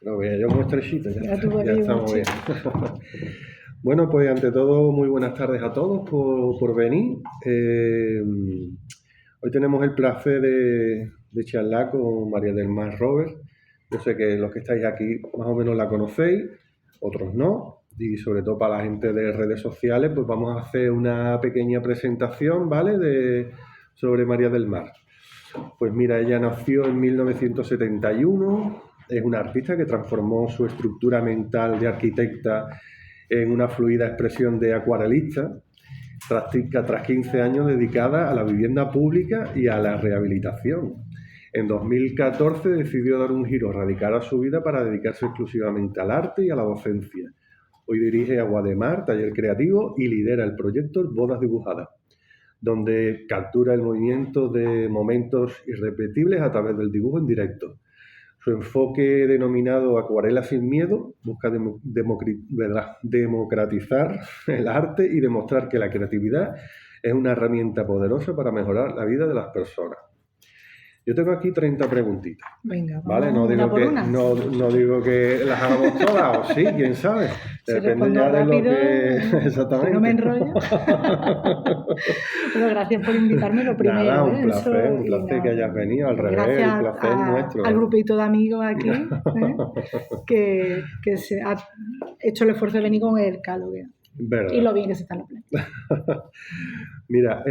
Lo veía yo como estrechito, Ya tú ya estamos bien. Bueno, pues ante todo, muy buenas tardes a todos por venir. Hoy tenemos el placer de charlar con María del Mar Robert. Yo sé que los que estáis aquí más o menos la conocéis, otros no, y sobre todo para la gente de redes sociales, pues vamos a hacer una pequeña presentación, ¿vale? Sobre María del Mar. Pues mira, ella nació en 1971, es una artista que transformó su estructura mental de arquitecta en una fluida expresión de acuarelista, tras 15 años dedicada a la vivienda pública y a la rehabilitación. En 2014 decidió dar un giro radical a su vida para dedicarse exclusivamente al arte y a la docencia. Hoy dirige Agua de Mar, taller creativo, y lidera el proyecto Bodas Dibujadas, donde captura el movimiento de momentos irrepetibles a través del dibujo en directo. Su enfoque, denominado Acuarela sin Miedo, busca democratizar el arte y demostrar que la creatividad es una herramienta poderosa para mejorar la vida de las personas. Yo tengo aquí 30 preguntitas. Venga, ¿vale? No digo que las hagamos todas, o sí, quién sabe. Si depende ya rápido, de lo que... Exactamente. Si no me enrollo. Pero gracias por invitarme, lo primero. Nada, un placer que hayas venido, al revés, gracias el placer es nuestro. Al grupito de amigos aquí, que se ha hecho el esfuerzo de venir con el calo. Y lo bien que se está en la playa. Mira,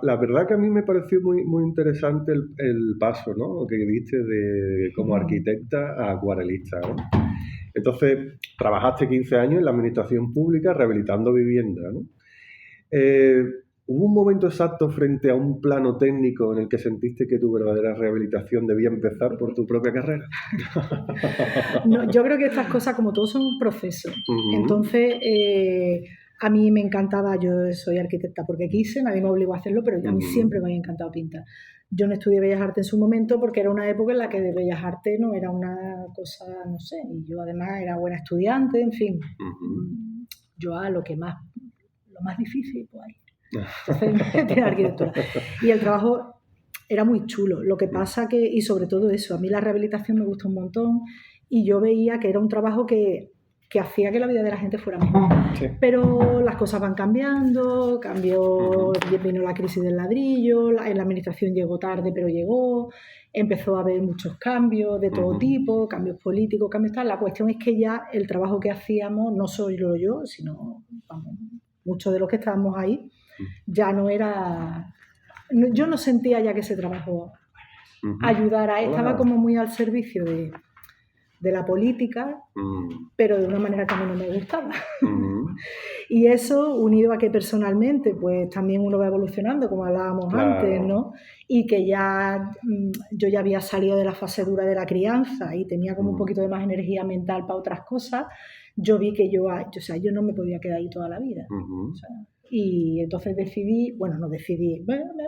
la verdad que a mí me pareció muy interesante el paso, ¿no? Que diste de como arquitecta a acuarelista, ¿no? Entonces, trabajaste 15 años en la administración pública rehabilitando viviendas, ¿no? ¿Hubo un momento exacto frente a un plano técnico en el que sentiste que tu verdadera rehabilitación debía empezar por tu propia carrera? No, yo creo que estas cosas, como todo, son un proceso. Entonces, a mí me encantaba, yo soy arquitecta porque quise, nadie me obligó a hacerlo, pero a mí siempre me había encantado pintar. Yo no estudié Bellas Artes en su momento porque era una época en la que de Bellas Artes no era una cosa, no sé, y yo además era buena estudiante, en fin. Yo a lo más difícil, pues ahí. Entonces, tiene arquitectura. Y el trabajo era muy chulo. Lo que pasa que, y sobre todo eso, a mí la rehabilitación me gusta un montón y yo veía que era un trabajo que hacía que la vida de la gente fuera mejor. Sí. Pero las cosas van cambiando, vino la crisis del ladrillo, la administración llegó tarde, pero llegó, empezó a haber muchos cambios de todo tipo, cambios políticos, cambios tal. La cuestión es que ya el trabajo que hacíamos, no solo yo, sino muchos de los que estábamos ahí, ya no era... Yo no sentía ya que ese trabajo ayudara, estaba como muy al servicio de la política, pero de una manera que a mí no me gustaba. Y eso, unido a que personalmente, pues también uno va evolucionando, como hablábamos antes, ¿no? Y que ya yo ya había salido de la fase dura de la crianza y tenía como un poquito de más energía mental para otras cosas, yo vi que yo no me podía quedar ahí toda la vida. O sea, y entonces me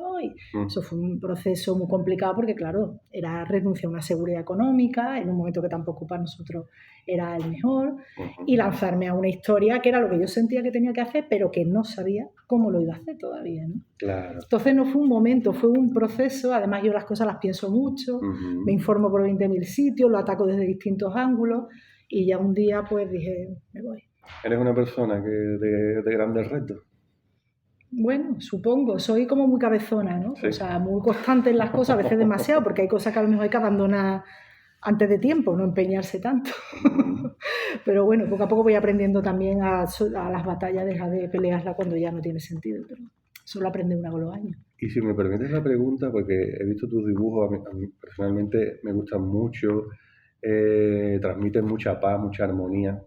voy. Eso fue un proceso muy complicado porque, claro, era renunciar a una seguridad económica en un momento que tampoco para nosotros era el mejor y lanzarme a una historia que era lo que yo sentía que tenía que hacer, pero que no sabía cómo lo iba a hacer todavía, ¿no? Claro. Entonces no fue un momento, fue un proceso. Además, yo las cosas las pienso mucho, me informo por 20.000 sitios, lo ataco desde distintos ángulos y ya un día pues dije, me voy. ¿Eres una persona de grandes retos? Bueno, supongo, soy como muy cabezona, ¿no? Sí. O sea, muy constante en las cosas, a veces demasiado, porque hay cosas que a lo mejor hay que abandonar antes de tiempo, no empeñarse tanto. Pero bueno, poco a poco voy aprendiendo también a las batallas, dejar de pelearla cuando ya no tiene sentido, pero solo aprende una con los años. Y si me permites la pregunta, porque he visto tus dibujos, a mí personalmente me gustan mucho, transmiten mucha paz, mucha armonía.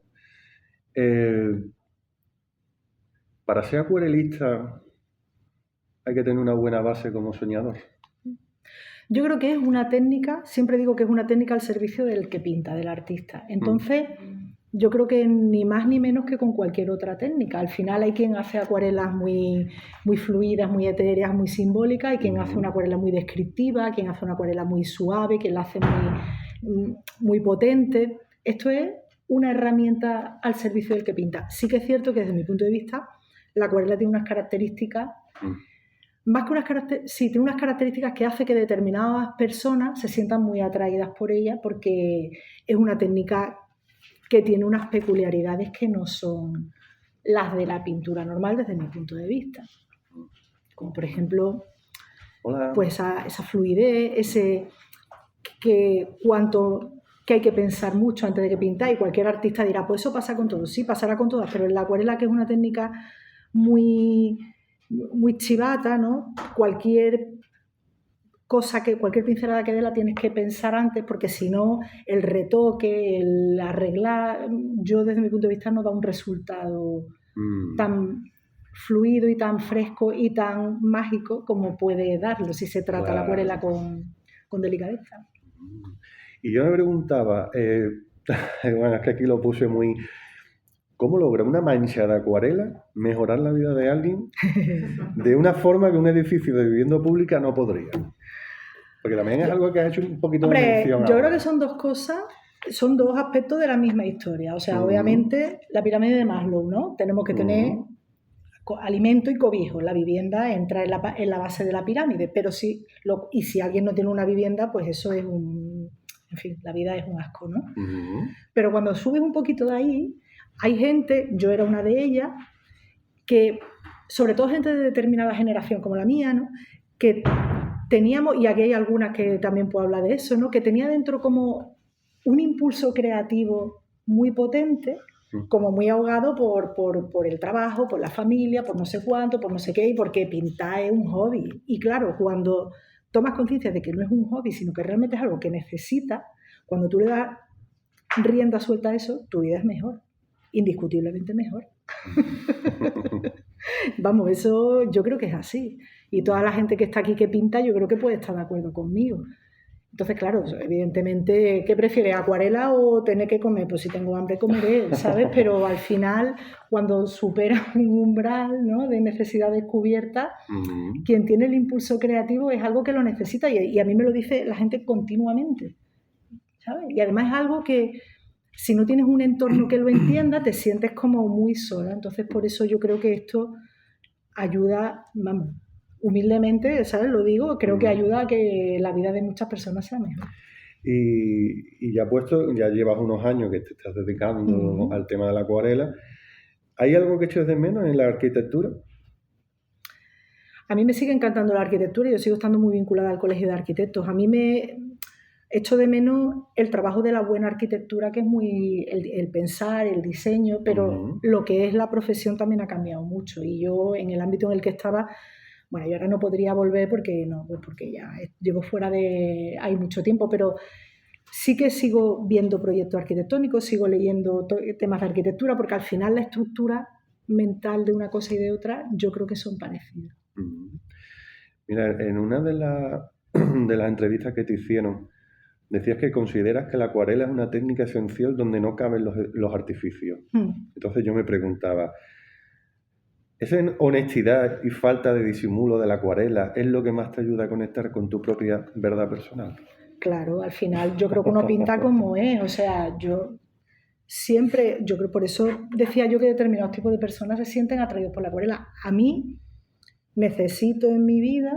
Para ser acuarelista hay que tener una buena base como soñador. Yo creo que es una técnica, siempre digo que es una técnica al servicio del que pinta, del artista. Entonces, yo creo que ni más ni menos que con cualquier otra técnica. Al final hay quien hace acuarelas muy fluidas, muy etéreas, muy simbólicas, hay quien hace una acuarela muy descriptiva, quien hace una acuarela muy suave, quien la hace muy potente. Esto es una herramienta al servicio del que pinta. Sí que es cierto que desde mi punto de vista la acuarela tiene unas características Más que sí, tiene unas características que hace que determinadas personas se sientan muy atraídas por ella, porque es una técnica que tiene unas peculiaridades que no son las de la pintura normal desde mi punto de vista. Como por ejemplo, pues esa fluidez, ese que hay que pensar mucho antes de que pintar, y cualquier artista dirá, pues eso pasa con todo. Sí, pasará con todas, pero en la acuarela, que es una técnica muy, muy chivata, ¿no? Cualquier pincelada que dé la tienes que pensar antes, porque si no, el retoque, el arreglar, yo desde mi punto de vista no da un resultado tan fluido y tan fresco y tan mágico como puede darlo si se trata la acuarela con delicadeza. Y yo me preguntaba, bueno, es que aquí lo puse muy... ¿Cómo logra una mancha de acuarela mejorar la vida de alguien de una forma que un edificio de vivienda pública no podría? Porque también es algo que has hecho un poquito de mención. Yo creo que son dos cosas, son dos aspectos de la misma historia. O sea, obviamente, la pirámide de Maslow, ¿no? Tenemos que tener alimento y cobijo. La vivienda entra en la base de la pirámide, pero si alguien no tiene una vivienda, pues eso es en fin, la vida es un asco, ¿no? Pero cuando subes un poquito de ahí, hay gente, yo era una de ellas, que, sobre todo gente de determinada generación como la mía, ¿no? Que teníamos, y aquí hay algunas que también puedo hablar de eso, ¿no? Que tenía dentro como un impulso creativo muy potente, como muy ahogado por el trabajo, por la familia, por no sé cuánto, por no sé qué, y porque pintar es un hobby. Y claro, cuando tomas conciencia de que no es un hobby, sino que realmente es algo que necesitas, cuando tú le das rienda suelta a eso, tu vida es mejor, indiscutiblemente mejor. Vamos, eso yo creo que es así. Y toda la gente que está aquí que pinta, yo creo que puede estar de acuerdo conmigo. Entonces, claro, evidentemente, ¿qué prefieres, acuarela o tener que comer? Pues si tengo hambre comeré, ¿sabes? Pero al final, cuando superas un umbral, ¿no?, de necesidad descubierta, quien tiene el impulso creativo es algo que lo necesita, y a mí me lo dice la gente continuamente, ¿sabes? Y además es algo que, si no tienes un entorno que lo entienda, te sientes como muy sola. Entonces, por eso yo creo que esto ayuda, vamos, humildemente, ¿sabes? Lo digo, creo que ayuda a que la vida de muchas personas sea mejor. Y ya llevas unos años que te estás dedicando al tema de la acuarela. ¿Hay algo que eches de menos en la arquitectura? A mí me sigue encantando la arquitectura y yo sigo estando muy vinculada al Colegio de Arquitectos. A mí me echo de menos el trabajo de la buena arquitectura, que es muy el pensar, el diseño, pero lo que es la profesión también ha cambiado mucho. Y yo, en el ámbito en el que estaba, bueno, yo ahora no podría volver porque ya llevo fuera de hay mucho tiempo, pero sí que sigo viendo proyectos arquitectónicos, sigo leyendo temas de arquitectura, porque al final la estructura mental de una cosa y de otra yo creo que son parecidas. Mira, en una de las entrevistas que te hicieron, decías que consideras que la acuarela es una técnica esencial donde no caben los artificios. Entonces yo me preguntaba, ¿esa honestidad y falta de disimulo de la acuarela es lo que más te ayuda a conectar con tu propia verdad personal? Claro, al final yo creo que uno pinta como es. O sea, yo creo, por eso decía yo que determinados tipos de personas se sienten atraídos por la acuarela. A mí necesito en mi vida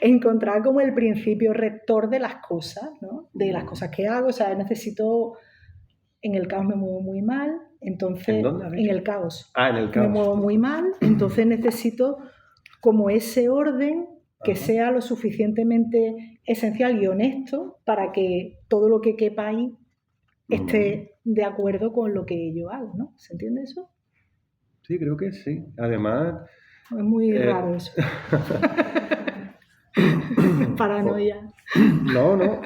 encontrar como el principio rector de las cosas, ¿no? De las cosas que hago. O sea, en el caos me muevo muy mal, entonces... ¿En dónde? En el caos. En el caos. Me muevo muy mal, entonces necesito como ese orden que sea lo suficientemente esencial y honesto para que todo lo que quepa ahí esté de acuerdo con lo que yo hago, ¿no? ¿Se entiende eso? Sí, creo que sí. Además... Es muy raro eso. Paranoia. No.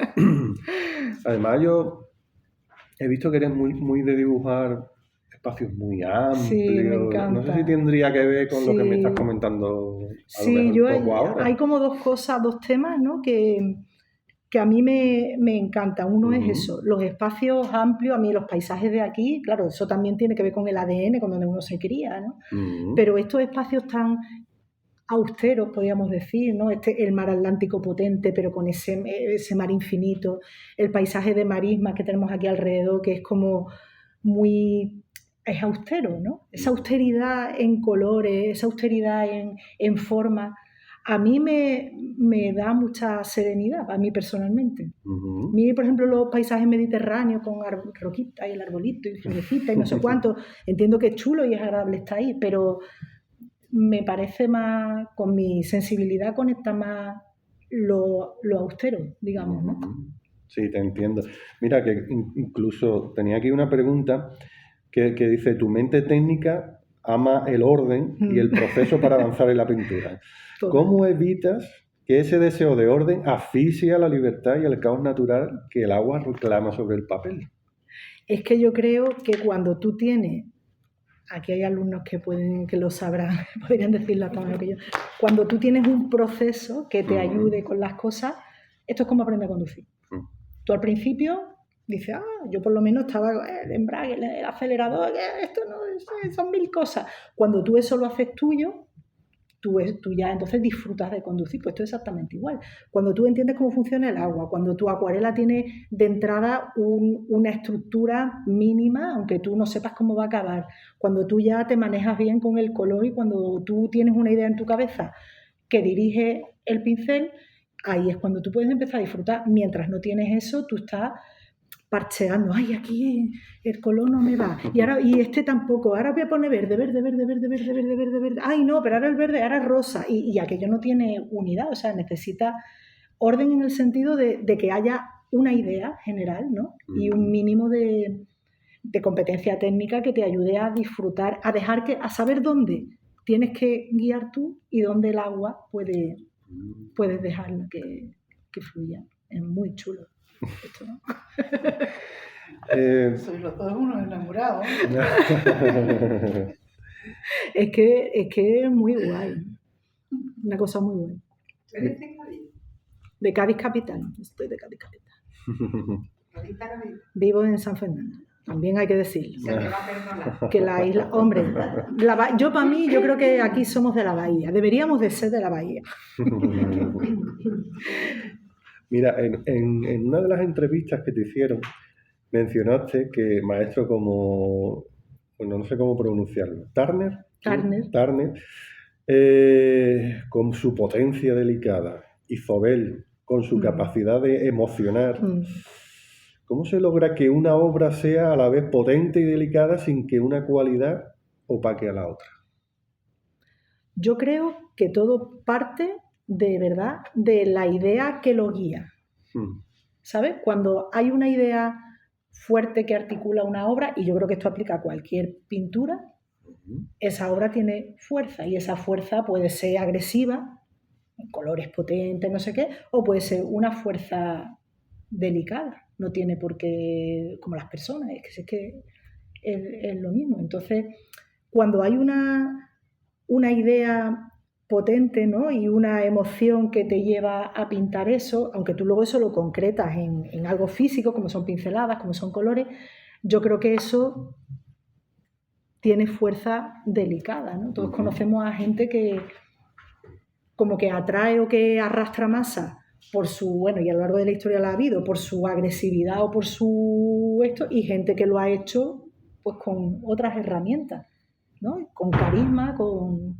Además, yo he visto que eres muy de dibujar espacios muy amplios. Sí, me encanta. No sé si tendría que ver con lo que me estás comentando. Hay como dos temas, ¿no?, que a mí me encantan. Uno es eso, los espacios amplios. A mí los paisajes de aquí, claro, eso también tiene que ver con el ADN, con donde uno se cría, ¿no? Pero estos espacios tan austeros, podríamos decir, ¿no? El mar Atlántico potente, pero con ese mar infinito, el paisaje de marismas que tenemos aquí alrededor, que es como muy es austero, ¿no? Esa austeridad en colores, esa austeridad en forma, a mí me da mucha serenidad, a mí personalmente. A mí, por ejemplo, los paisajes mediterráneos con roquitas y el arbolito y florecita y no sé cuánto, entiendo que es chulo y es agradable estar ahí, pero me parece más, con mi sensibilidad conecta más lo austero, digamos, ¿no? Sí, te entiendo. Mira, que incluso tenía aquí una pregunta que dice, tu mente técnica ama el orden y el proceso para avanzar en la pintura. ¿Cómo evitas que ese deseo de orden asfixia la libertad y el caos natural que el agua reclama sobre el papel? Es que yo creo que cuando tú tienes, aquí hay alumnos que lo sabrán, podrían decirlo tan lo que yo, cuando tú tienes un proceso que te ayude con las cosas, esto es como aprender a conducir. Tú al principio dices, yo por lo menos estaba el embrague, el acelerador, esto no, son 1000 cosas. Cuando tú eso lo haces tuyo, tú ya entonces disfrutas de conducir, pues esto es exactamente igual. Cuando tú entiendes cómo funciona el agua, cuando tu acuarela tiene de entrada una estructura mínima, aunque tú no sepas cómo va a acabar, cuando tú ya te manejas bien con el color y cuando tú tienes una idea en tu cabeza que dirige el pincel, ahí es cuando tú puedes empezar a disfrutar. Mientras no tienes eso, tú estás parcheando, ay, aquí el color no me va, y este tampoco, ahora voy a poner verde, ay no, pero ahora el verde, ahora es rosa, y aquello no tiene unidad, o sea, necesita orden en el sentido de que haya una idea general, ¿no? Y un mínimo de competencia técnica que te ayude a disfrutar, a saber dónde tienes que guiar tú y dónde el agua puedes dejarla que fluya. Es muy chulo esto, ¿no? Sois los dos unos enamorados. Es que es muy guay. Una cosa muy buena. ¿Eres de Cádiz? De Cádiz capital. Estoy de Cádiz capital. Vivo en San Fernando. También hay que decirlo. Se te va a perdonar. Que la isla, hombre, yo para mí, yo creo que aquí somos de la bahía. Deberíamos de ser de la bahía. Mira, en una de las entrevistas que te hicieron, mencionaste que maestro como, bueno, no sé cómo pronunciarlo, Turner, con su potencia delicada, y Zobel con su capacidad de emocionar, ¿cómo se logra que una obra sea a la vez potente y delicada sin que una cualidad opaque a la otra? Yo creo que todo parte de verdad de la idea que lo guía. ¿Sabes? Cuando hay una idea fuerte que articula una obra, y yo creo que esto aplica a cualquier pintura, esa obra tiene fuerza, y esa fuerza puede ser agresiva, colores potentes, no sé qué, o puede ser una fuerza delicada. No tiene por qué, como las personas, es que es lo mismo. Entonces, cuando hay una idea potente, ¿no? Y una emoción que te lleva a pintar eso, aunque tú luego eso lo concretas en algo físico, como son pinceladas, como son colores, yo creo que eso tiene fuerza delicada, ¿no? Todos conocemos a gente que como que atrae o que arrastra masa por su, bueno, y a lo largo de la historia la ha habido, por su agresividad o por su esto, y gente que lo ha hecho pues con otras herramientas, ¿no? Con carisma, con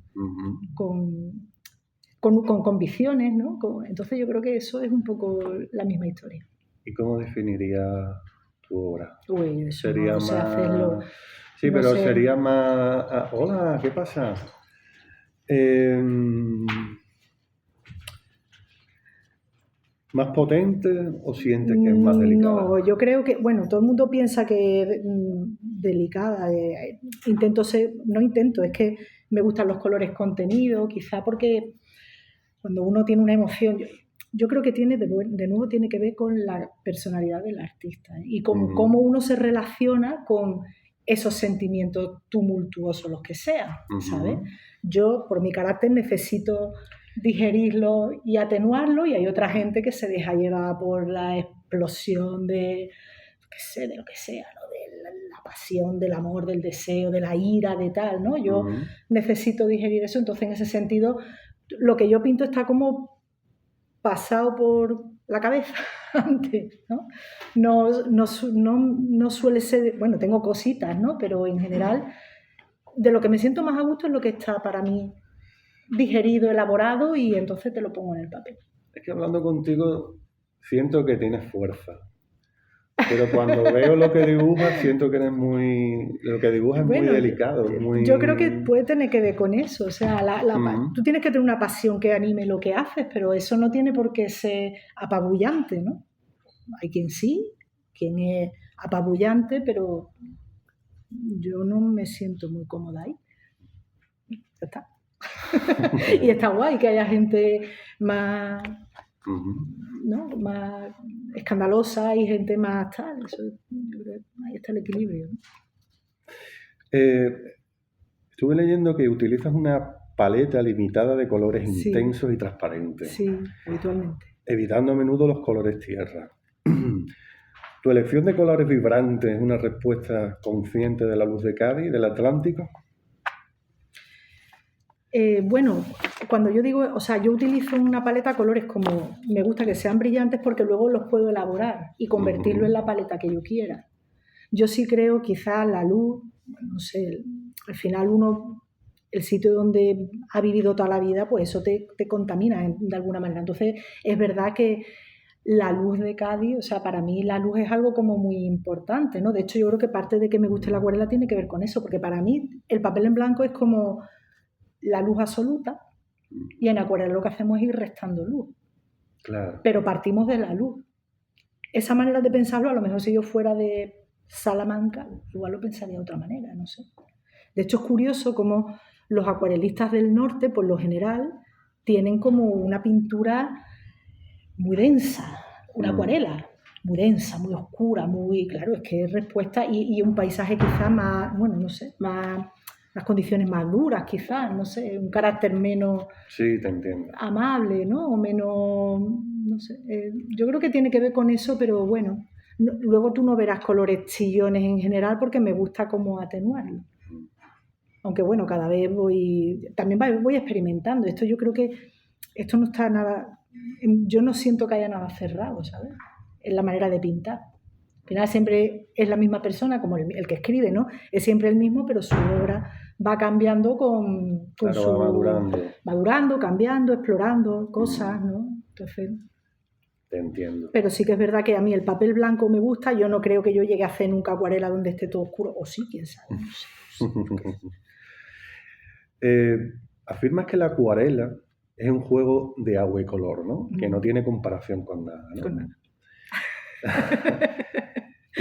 convicciones, ¿no? Entonces yo creo que eso es un poco la misma historia. ¿Y cómo definiría tu obra? Uy, eso sería no sé más... hacerlo. Sí, no pero sé. sería más... hola, ¿qué pasa? ¿Más potente o sientes que es más delicada? No, yo creo que, bueno, todo el mundo piensa que es delicada. Es que me gustan los colores contenidos, quizá porque cuando uno tiene una emoción, yo creo que tiene, de nuevo, tiene que ver con la personalidad del artista, ¿eh? Y con cómo uno se relaciona con esos sentimientos tumultuosos, los que sean, ¿sabes? Yo, por mi carácter, necesito digerirlo y atenuarlo, y hay otra gente que se deja llevar por la explosión de lo que sea, ¿no? De la pasión, del amor, del deseo, de la ira, de tal, ¿no? Yo necesito digerir eso, entonces en ese sentido lo que yo pinto está como pasado la cabeza antes, ¿no? No suele ser, bueno, tengo cositas, ¿no? Pero en general, de lo que me siento más a gusto es lo que está para mí digerido, elaborado, y entonces te lo pongo en el papel. Es que hablando contigo siento que tienes fuerza. Pero cuando veo lo que dibujas, siento que eres lo que dibujas es muy delicado. Yo creo que puede tener que ver con eso. O sea, tú tienes que tener una pasión que anime lo que haces, pero eso no tiene por qué ser apabullante, ¿no? Hay quien sí, quien es apabullante, pero yo no me siento muy cómoda ahí. Ya está. Y está guay que haya gente más... ¿no? Más escandalosa y gente más tal. Eso, yo creo, ahí está el equilibrio, ¿no? Estuve leyendo que utilizas una paleta limitada de colores intensos y transparentes. Sí, habitualmente. Evitando a menudo los colores tierra. ¿Tu elección de colores vibrantes es una respuesta consciente de la luz de Cádiz, del Atlántico? Bueno, cuando yo digo, o sea, yo utilizo una paleta de colores como me gusta que sean brillantes porque luego los puedo elaborar y convertirlo en la paleta que yo quiera. Yo sí creo quizás la luz, no sé, al final el sitio donde ha vivido toda la vida, pues eso te contamina de alguna manera. Entonces es verdad que la luz de Cádiz, o sea, para mí la luz es algo como muy importante, ¿no? De hecho, yo creo que parte de que me guste la acuarela tiene que ver con eso, porque para mí el papel en blanco es como la luz absoluta, y en acuarela lo que hacemos es ir restando luz. Claro. Pero partimos de la luz. Esa manera de pensarlo, a lo mejor si yo fuera de Salamanca, igual lo pensaría de otra manera, no sé. De hecho, es curioso cómo los acuarelistas del norte, por lo general, tienen como una pintura muy densa, una acuarela muy densa, muy oscura, muy... Claro, es que es respuesta y un paisaje quizás más, bueno, no sé, más... las condiciones más duras, quizás, no sé, un carácter menos sí, te entiendo. Amable, ¿no? O menos, no sé, yo creo que tiene que ver con eso, pero bueno, luego tú no verás colores chillones en general porque me gusta como atenuarlo. Aunque bueno, cada vez también voy experimentando. Esto yo creo que esto no está nada, yo no siento que haya nada cerrado, ¿sabes? En la manera de pintar. Al final siempre es la misma persona, como el que escribe, ¿no? Es siempre el mismo, pero su obra va cambiando con claro, su... va madurando, cambiando, explorando cosas, ¿no? Entonces... Te entiendo. Pero sí que es verdad que a mí el papel blanco me gusta. Yo no creo que yo llegue a hacer nunca acuarela donde esté todo oscuro. O sí, quién sabe. No sé. Afirmas que la acuarela es un juego de agua y color, ¿no? Que no tiene comparación con nada, ¿no? Con nada.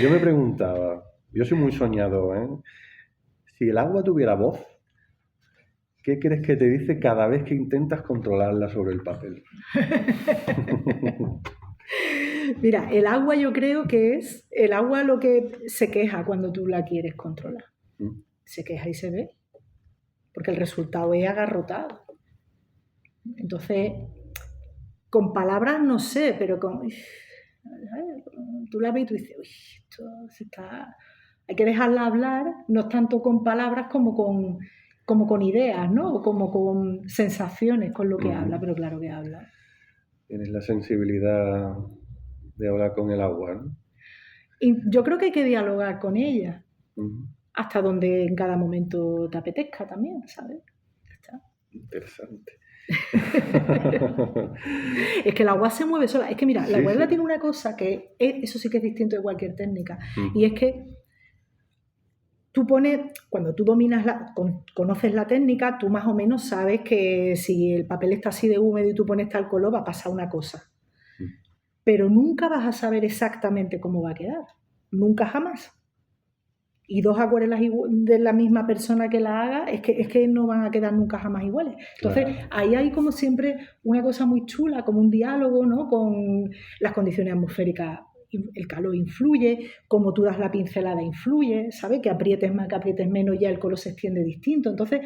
Yo me preguntaba, yo soy muy soñador, ¿eh? Si el agua tuviera voz, ¿qué crees que te dice cada vez que intentas controlarla sobre el papel? Mira, el agua yo creo que es el agua lo que se queja cuando tú la quieres controlar. Se queja y se ve, porque el resultado es agarrotado. Entonces, con palabras no sé, pero tú la ves y tú dices, uy, esto se está... Hay que dejarla hablar, no es tanto con palabras como con ideas, ¿no? O como con sensaciones con lo que habla, pero claro que habla. Tienes la sensibilidad de hablar con el agua, ¿no? Y yo creo que hay que dialogar con ella, hasta donde en cada momento te apetezca también, ¿sabes? ¿Está? Interesante. Es que el agua se mueve sola. Es que mira, la acuarela tiene una cosa que eso sí que es distinto de cualquier técnica, y es que tú pones, cuando tú dominas conoces la técnica, tú más o menos sabes que si el papel está así de húmedo y tú pones tal color, va a pasar una cosa. Pero nunca vas a saber exactamente cómo va a quedar. Nunca jamás. Y dos acuarelas de la misma persona que la haga, es que no van a quedar nunca jamás iguales. Entonces, ahí hay como siempre una cosa muy chula, como un diálogo, ¿no? Con las condiciones atmosféricas. El calor influye, como tú das la pincelada influye, ¿sabes? Que aprietes más, que aprietes menos, ya el color se extiende distinto. Entonces,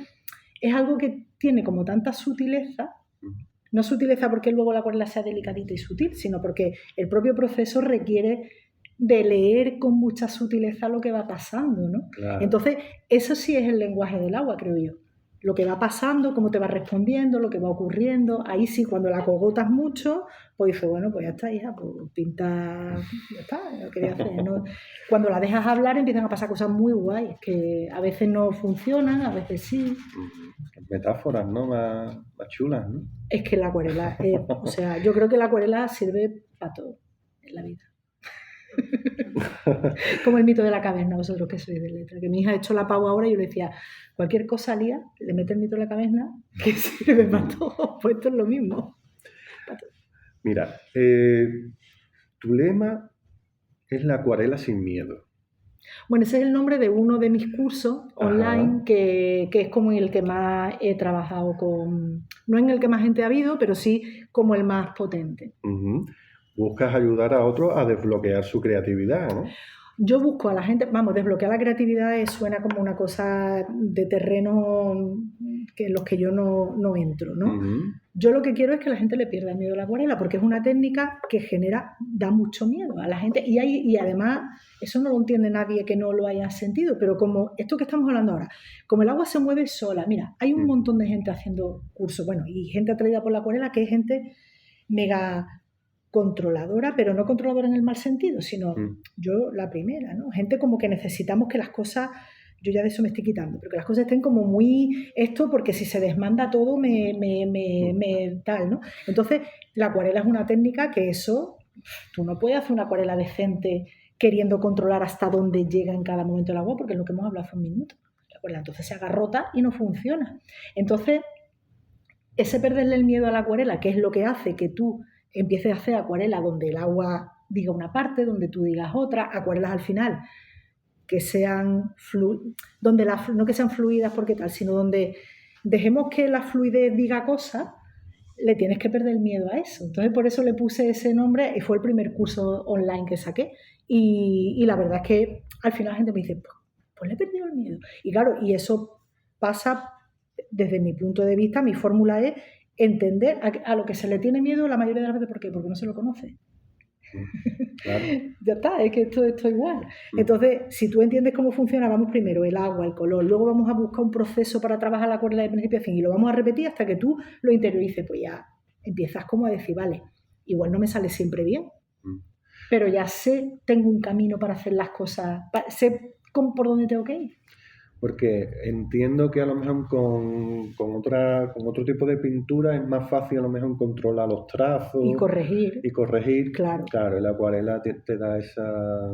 es algo que tiene como tanta sutileza, no sutileza porque luego la acuarela sea delicadita y sutil, sino porque el propio proceso requiere de leer con mucha sutileza lo que va pasando, ¿no? Claro. Entonces, eso sí es el lenguaje del agua, creo yo. lo que va pasando, cómo te va respondiendo, lo que va ocurriendo. Ahí sí, cuando la cogotas mucho, pues dices, bueno, pues ya está, hija, pues pinta, ya está, lo que voy a hacer, ¿no? Cuando la dejas hablar empiezan a pasar cosas muy guays, que a veces no funcionan, a veces sí. Metáforas, ¿no? Más chulas, ¿no? Es que la acuarela, o sea, yo creo que la acuarela sirve para todo en la vida. Como el mito de la caverna, vosotros que sois de letra. Que mi hija ha hecho la pau ahora y yo le decía, cualquier cosa lía, le mete el mito de la caverna, que sirve para todo. Pues esto es lo mismo. Mira, tu lema es la acuarela sin miedo. Bueno, ese es el nombre de uno de mis cursos online, que es como el que más he trabajado con... No en el que más gente ha habido, pero sí como el más potente. Buscas ayudar a otros a desbloquear su creatividad, ¿no? Yo busco a la gente, vamos, desbloquear la creatividad suena como una cosa de terreno que en los que yo no entro, ¿no? Yo lo que quiero es que la gente le pierda el miedo a la acuarela, porque es una técnica que da mucho miedo a la gente y además eso no lo entiende nadie que no lo haya sentido, pero como esto que estamos hablando ahora, como el agua se mueve sola, mira, hay un montón de gente haciendo cursos, bueno, y gente atraída por la acuarela que es gente mega controladora, pero no controladora en el mal sentido, sino yo la primera, ¿no? Gente como que necesitamos que las cosas, yo ya de eso me estoy quitando, pero que las cosas estén como muy esto, porque si se desmanda todo me tal, ¿no? Entonces, la acuarela es una técnica que eso, tú no puedes hacer una acuarela decente queriendo controlar hasta dónde llega en cada momento el agua, porque es lo que hemos hablado hace un minuto. La acuarela entonces se agarrota y no funciona. Entonces, ese perderle el miedo a la acuarela, que es lo que hace que tú empieces a hacer acuarela donde el agua diga una parte, donde tú digas otra, acuarelas al final que sean donde no que sean fluidas porque tal, sino donde dejemos que la fluidez diga cosas, le tienes que perder el miedo a eso. Entonces por eso le puse ese nombre y fue el primer curso online que saqué y la verdad es que al final la gente me dice, pues le he perdido el miedo. Y claro, y eso pasa desde mi punto de vista, mi fórmula es entender a lo que se le tiene miedo la mayoría de las veces. ¿Por qué? Porque no se lo conoce. Claro. Ya está, es que esto es igual. Entonces, si tú entiendes cómo funciona, vamos primero el agua, el color, luego vamos a buscar un proceso para trabajar la acuarela de principio a fin y lo vamos a repetir hasta que tú lo interiorices. Pues ya empiezas como a decir, vale, igual no me sale siempre bien, pero ya tengo un camino para hacer las cosas, sé por dónde tengo que ir. Porque entiendo que a lo mejor con otro tipo de pintura es más fácil a lo mejor controlar los trazos. Y corregir. Claro, la acuarela te da esa...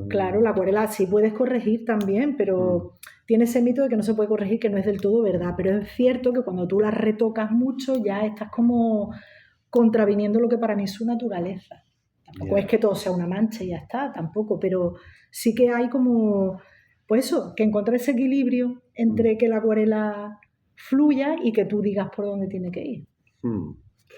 Claro, la acuarela sí puedes corregir también, pero tiene ese mito de que no se puede corregir, que no es del todo verdad. Pero es cierto que cuando tú la retocas mucho ya estás como contraviniendo lo que para mí es su naturaleza. Tampoco es que todo sea una mancha y ya está, tampoco, pero sí que hay como... Pues eso, que encontrar ese equilibrio entre que la acuarela fluya y que tú digas por dónde tiene que ir.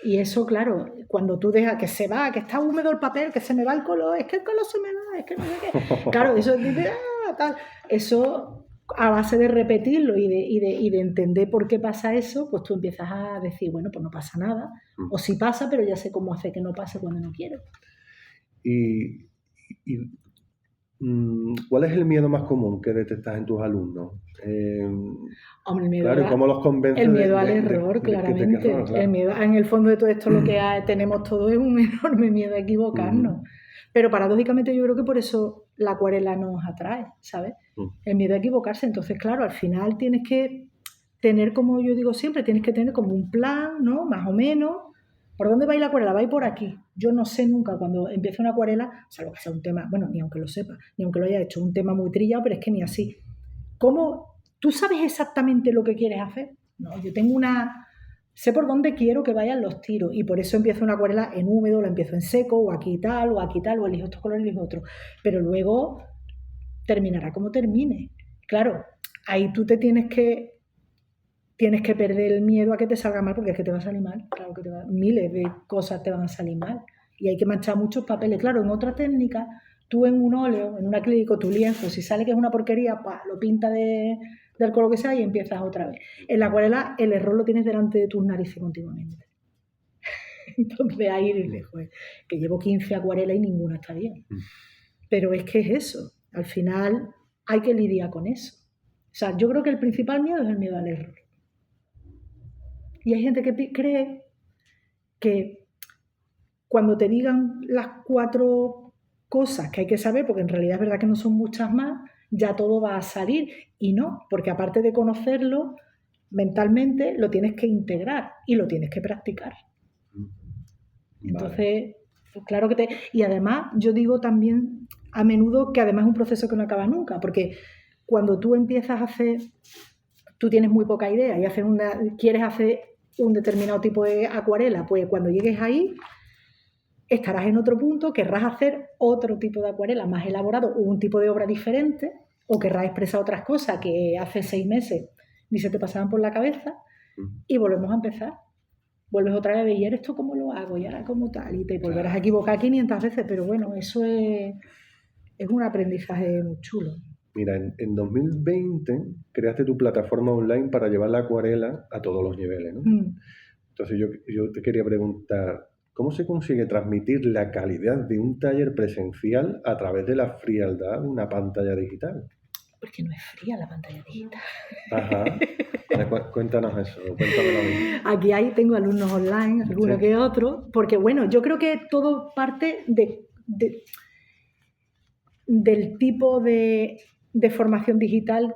Y eso, claro, cuando tú dejas que se va, que está húmedo el papel, que se me va el color, es que el color se me va, es que no sé qué. Claro, eso dice, tal. Eso, a base de repetirlo y de entender por qué pasa eso, pues tú empiezas a decir, bueno, pues no pasa nada. O sí pasa, pero ya sé cómo hacer que no pase cuando no quiero. ¿Cuál es el miedo más común que detectas en tus alumnos? Hombre, el miedo, claro, ¿cómo los convences? El miedo al error, claramente. Claro. El miedo, en el fondo de todo esto lo que tenemos todos es un enorme miedo a equivocarnos. Pero paradójicamente yo creo que por eso la acuarela nos atrae, ¿sabes? El miedo a equivocarse. Entonces, claro, al final tienes que tener, como yo digo siempre, tienes que tener como un plan, ¿no? Más o menos. ¿Por dónde va a ir la acuarela? Va a ir por aquí. Yo no sé nunca cuando empiece una acuarela, salvo que sea un tema, bueno, ni aunque lo sepa, ni aunque lo haya hecho, un tema muy trillado, pero es que ni así. ¿Cómo? ¿Tú sabes exactamente lo que quieres hacer? No, yo tengo sé por dónde quiero que vayan los tiros y por eso empiezo una acuarela en húmedo, la empiezo en seco, o aquí tal, o elijo estos colores, elijo otros. Pero luego terminará como termine. Claro, ahí tú tienes que perder el miedo a que te salga mal, porque es que te va a salir mal. Claro que miles de cosas te van a salir mal. Y hay que manchar muchos papeles. Claro, en otra técnica, tú en un óleo, en un acrílico, tu lienzo, si sale que es una porquería, lo pinta del color que sea y empiezas otra vez. En la acuarela, el error lo tienes delante de tus narices continuamente. Entonces ahí dices, joder, que llevo 15 acuarelas y ninguna está bien. Pero es que es eso. Al final hay que lidiar con eso. O sea, yo creo que el principal miedo es el miedo al error. Y hay gente que cree que cuando te digan las 4 cosas que hay que saber, porque en realidad es verdad que no son muchas más, ya todo va a salir. Y no, porque aparte de conocerlo mentalmente, lo tienes que integrar y lo tienes que practicar. Entonces, pues claro que Y además, yo digo también a menudo que además es un proceso que no acaba nunca, porque cuando tú empiezas a hacer, tú tienes muy poca idea y quieres hacer un determinado tipo de acuarela, pues cuando llegues ahí estarás en otro punto, querrás hacer otro tipo de acuarela más elaborado o un tipo de obra diferente, o querrás expresar otras cosas que hace 6 meses ni se te pasaban por la cabeza, y volvemos a empezar. Vuelves otra vez a ver, ¿y esto cómo lo hago? Y ahora cómo tal, y te volverás a equivocar 500 veces, pero bueno, eso es un aprendizaje muy chulo. Mira, en 2020 creaste tu plataforma online para llevar la acuarela a todos los niveles, ¿no? Entonces yo te quería preguntar, ¿cómo se consigue transmitir la calidad de un taller presencial a través de la frialdad de una pantalla digital? Porque no es fría la pantalla digital. Ajá. Cuéntanos eso, cuéntamelo a mí. Aquí tengo alumnos online, algunos que otros, porque bueno, yo creo que todo parte del tipo de formación digital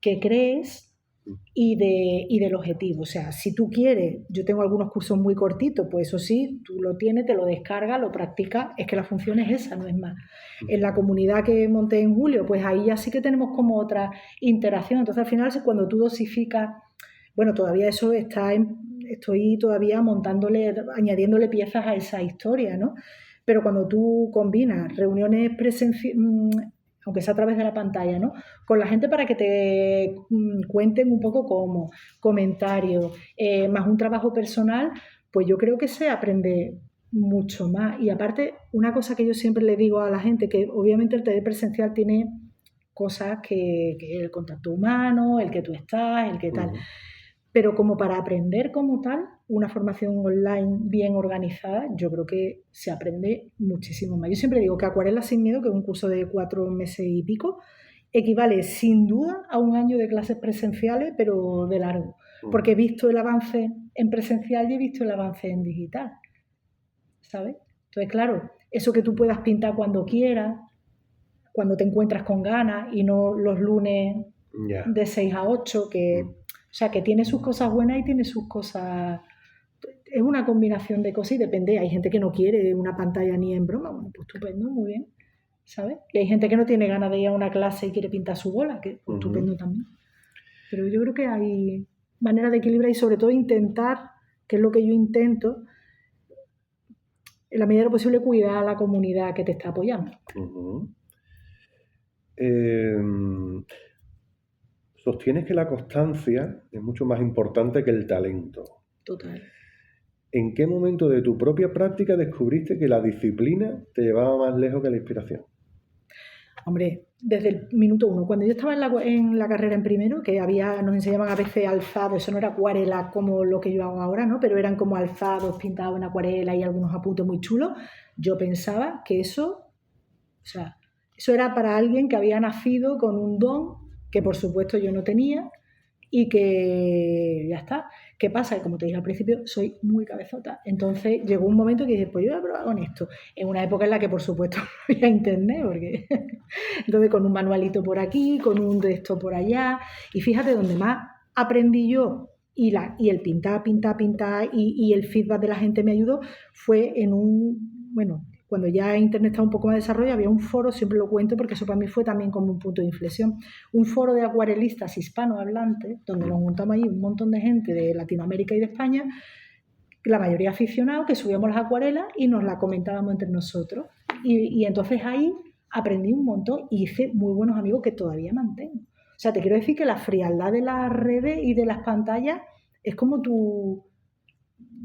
que crees y del objetivo. O sea, si tú quieres, yo tengo algunos cursos muy cortitos, pues eso sí, tú lo tienes, te lo descargas, lo practicas, es que la función es esa, no es más. En la comunidad que monté en julio, pues ahí ya sí que tenemos como otra interacción. Entonces al final cuando tú dosificas, bueno, todavía eso estoy todavía añadiéndole piezas a esa historia, ¿no? Pero cuando tú combinas reuniones aunque sea a través de la pantalla, ¿no? Con la gente para que te cuenten un poco cómo, comentarios, más un trabajo personal, pues yo creo que se aprende mucho más. Y aparte, una cosa que yo siempre le digo a la gente, que obviamente el taller presencial tiene cosas que el contacto humano, el que tú estás, el que tal. Pero como para aprender como tal, una formación online bien organizada, yo creo que se aprende muchísimo más. Yo siempre digo que Acuarela sin Miedo, que es un curso de 4 meses y pico, equivale sin duda a un año de clases presenciales, pero de largo. Porque he visto el avance en presencial y he visto el avance en digital, ¿sabes? Entonces, claro, eso que tú puedas pintar cuando quieras, cuando te encuentras con ganas y no los lunes de 6 a 8, o sea, que tiene sus cosas buenas y tiene sus cosas... Es una combinación de cosas y depende. Hay gente que no quiere una pantalla ni en broma. Bueno, pues estupendo, muy bien, ¿sabes? Y hay gente que no tiene ganas de ir a una clase y quiere pintar su bola, que pues, estupendo también. Pero yo creo que hay manera de equilibrar y sobre todo intentar, que es lo que yo intento, en la medida de lo posible cuidar a la comunidad que te está apoyando. Sostienes que la constancia es mucho más importante que el talento. Total. ¿En qué momento de tu propia práctica descubriste que la disciplina te llevaba más lejos que la inspiración? Hombre, desde el minuto 1. Cuando yo estaba en la carrera en primero, que nos enseñaban a veces alzado, eso no era acuarela como lo que yo hago ahora, ¿no? Pero eran como alzados pintados en acuarela y algunos apuntes muy chulos. Yo pensaba que eso era para alguien que había nacido con un don que por supuesto yo no tenía y que ya está. ¿Qué pasa? Que como te dije al principio, soy muy cabezota. Entonces llegó un momento que dije, pues yo voy a probar con esto. En una época en la que por supuesto no había internet, porque entonces con un manualito por aquí, con un de esto por allá. Y fíjate, donde más aprendí yo y el pintar y el feedback de la gente me ayudó fue cuando ya Internet estaba un poco más desarrollado, había un foro, siempre lo cuento porque eso para mí fue también como un punto de inflexión, un foro de acuarelistas hispanohablantes, donde nos juntamos ahí un montón de gente de Latinoamérica y de España, la mayoría aficionados, que subíamos las acuarelas y nos las comentábamos entre nosotros. Y entonces ahí aprendí un montón y hice muy buenos amigos que todavía mantengo. O sea, te quiero decir que la frialdad de las redes y de las pantallas es como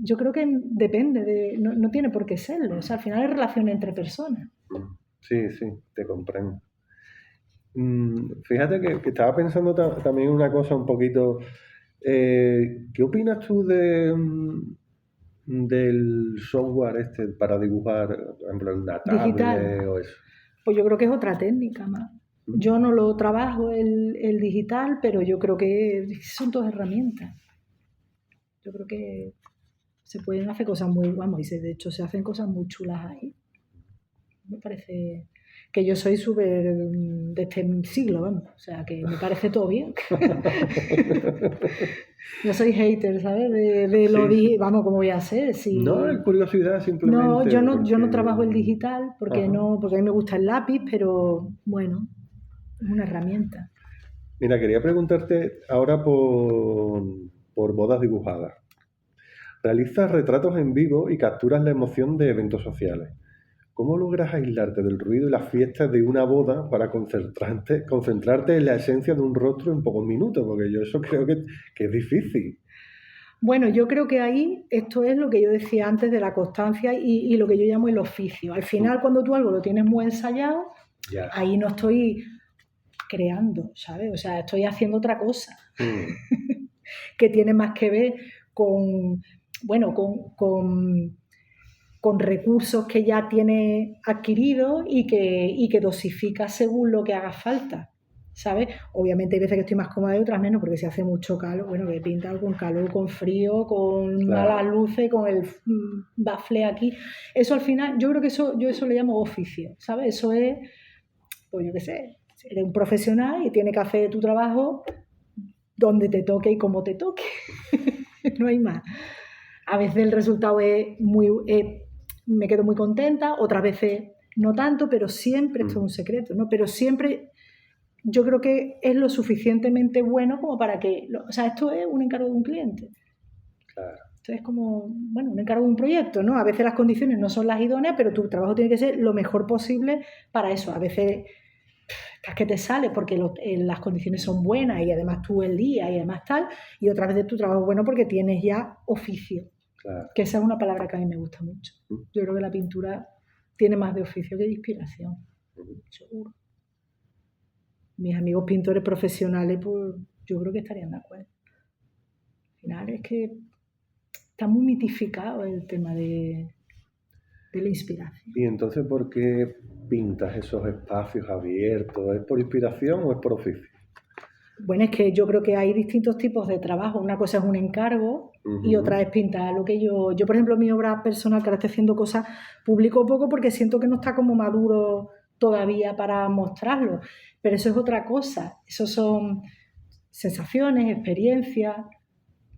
yo creo que depende, no tiene por qué serlo. O sea, al final es relación entre personas. Sí, te comprendo. Fíjate que estaba pensando también una cosa un poquito... ¿qué opinas tú del software para dibujar, por ejemplo, en una tablet digital o eso? Pues yo creo que es otra técnica más. Yo no lo trabajo el digital, pero yo creo que son todas herramientas. Yo creo que se pueden hacer cosas muy, vamos, y de hecho se hacen cosas muy chulas ahí. Me parece que yo soy súper de este siglo, vamos, o sea, que me parece todo bien. No soy hater, ¿sabes? De lo vamos, ¿cómo voy a ser? Si... No, es curiosidad simplemente. No, yo no trabajo el digital porque a mí me gusta el lápiz, pero bueno, es una herramienta. Mira, quería preguntarte ahora por bodas dibujadas. Realizas retratos en vivo y capturas la emoción de eventos sociales. ¿Cómo logras aislarte del ruido y las fiestas de una boda para concentrarte en la esencia de un rostro en pocos minutos? Porque yo eso creo que es difícil. Bueno, yo creo que ahí esto es lo que yo decía antes de la constancia y lo que yo llamo el oficio. Al final, cuando tú algo lo tienes muy ensayado, ahí no estoy creando, ¿sabes? O sea, estoy haciendo otra cosa que tiene más que ver con recursos que ya tienes adquiridos y que dosificas según lo que haga falta, ¿sabes? Obviamente hay veces que estoy más cómoda y otras menos, porque si hace mucho calor, bueno, que he pintado con calor, con frío, con malas luces, con el bafle aquí. Eso al final, yo creo que yo eso le llamo oficio, ¿sabes? Eso es, pues yo qué sé, eres un profesional y tienes que hacer tu trabajo donde te toque y como te toque. No hay más. A veces el resultado me quedo muy contenta, otras veces no tanto, pero siempre, esto es un secreto, ¿no? Pero siempre yo creo que es lo suficientemente bueno como para que... o sea, esto es un encargo de un cliente. Claro. Esto es como, bueno, un encargo de un proyecto, ¿no? A veces las condiciones no son las idóneas, pero tu trabajo tiene que ser lo mejor posible para eso. A veces es que te sale porque las condiciones son buenas y además tú el día y además tal, y otras veces tu trabajo es bueno porque tienes ya oficio. Claro. Que esa es una palabra que a mí me gusta mucho. Yo creo que la pintura tiene más de oficio que de inspiración, seguro. Mis amigos pintores profesionales, pues yo creo que estarían de acuerdo. Al final es que está muy mitificado el tema de la inspiración. ¿Y entonces por qué pintas esos espacios abiertos? ¿Es por inspiración o es por oficio? Bueno, es que yo creo que hay distintos tipos de trabajo. Una cosa es un encargo y otra es pintar lo que yo... Yo, por ejemplo, mi obra personal, que ahora estoy haciendo cosas, publico poco porque siento que no está como maduro todavía para mostrarlo. Pero eso es otra cosa. Eso son sensaciones, experiencias.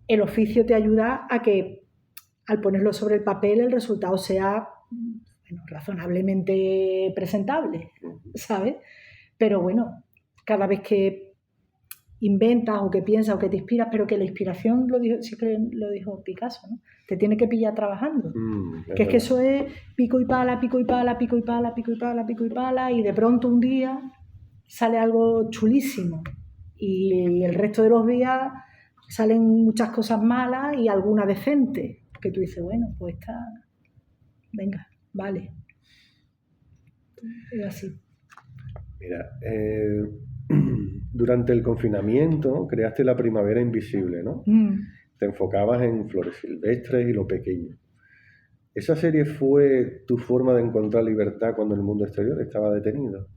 El oficio te ayuda a que, al ponerlo sobre el papel, el resultado sea razonablemente presentable, ¿sabes? Pero bueno, cada vez que inventas o que piensas o que te inspiras, pero que la inspiración, siempre lo dijo Picasso, ¿no? Te tiene que pillar trabajando. Que es que eso es pico y pala, pico y pala, pico y pala, pico y pala, pico y pala, y de pronto un día sale algo chulísimo. Y el resto de los días salen muchas cosas malas y alguna decente. Que tú dices, bueno, pues está... Venga, vale. Es así. Mira, durante el confinamiento creaste La Primavera Invisible, ¿no? Te enfocabas en flores silvestres y lo pequeño. ¿Esa serie fue tu forma de encontrar libertad cuando el mundo exterior estaba detenido?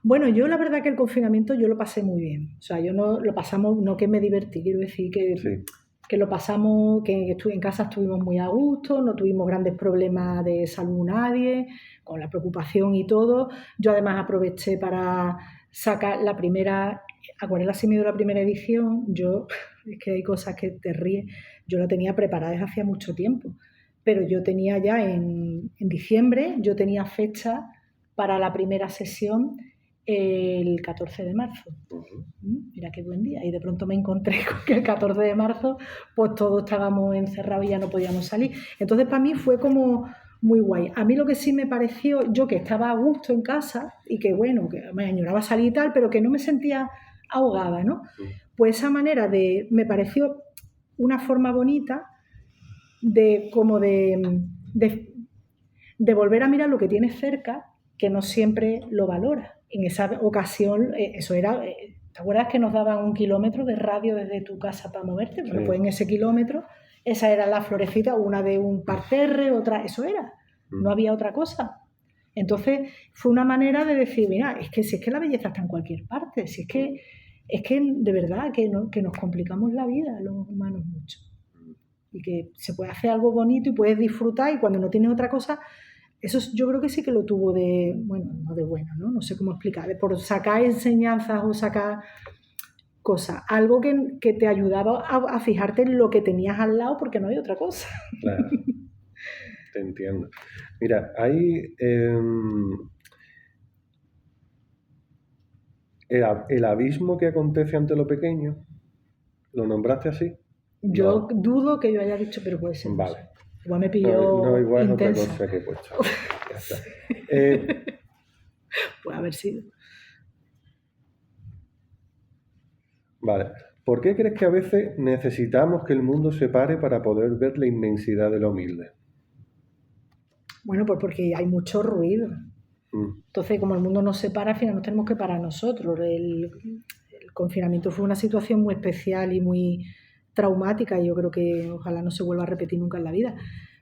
Bueno, yo la verdad que el confinamiento yo lo pasé muy bien. O sea, yo no lo pasamos, no que me divertí, quiero decir que lo pasamos, que en casa estuvimos muy a gusto, no tuvimos grandes problemas de salud nadie, con la preocupación y todo. Yo además aproveché para sacar la primera, Acuarela Sin Miedo, la primera edición. Es que hay cosas que te ríes, yo la tenía preparada desde hacía mucho tiempo, pero yo tenía ya en diciembre, yo tenía fecha para la primera sesión el 14 de marzo. Mira qué buen día. Y de pronto me encontré con que el 14 de marzo pues todos estábamos encerrados y ya no podíamos salir. Entonces para mí fue como muy guay. A mí lo que sí me pareció, yo que estaba a gusto en casa y que bueno, que me añoraba salir y tal, pero que no me sentía ahogada, ¿no? Pues esa manera me pareció una forma bonita de volver a mirar lo que tienes cerca, que no siempre lo valoras. En esa ocasión, eso era... ¿Te acuerdas que nos daban 1 kilómetro de radio desde tu casa para moverte? Bueno, pues en ese kilómetro, esa era la florecita, una de un parterre, otra... Eso era. No había otra cosa. Entonces, fue una manera de decir, mira, si es que la belleza está en cualquier parte, si es que de verdad que nos complicamos la vida los humanos mucho. y que se puede hacer algo bonito y puedes disfrutar, y cuando no tienes otra cosa, eso yo creo que sí que lo tuvo de, bueno, no de bueno, ¿no? No sé cómo explicar, por sacar enseñanzas o sacar cosas, algo que te ayudaba a fijarte en lo que tenías al lado porque no hay otra cosa. Claro, te entiendo. Mira, hay el abismo que acontece ante lo pequeño, ¿lo nombraste así? Yo dudo que yo haya dicho, pero puede ser. Vale. Igual me pilló No, igual intensa. es otra cosa que he puesto. Ya está. Puede haber sido. Vale. ¿Por qué crees que a veces necesitamos que el mundo se pare para poder ver la inmensidad de lo humilde? Bueno, pues porque hay mucho ruido. Entonces, como el mundo no se para, al final nos tenemos que parar nosotros. El confinamiento fue una situación muy especial y muy traumática, y yo creo que ojalá no se vuelva a repetir nunca en la vida.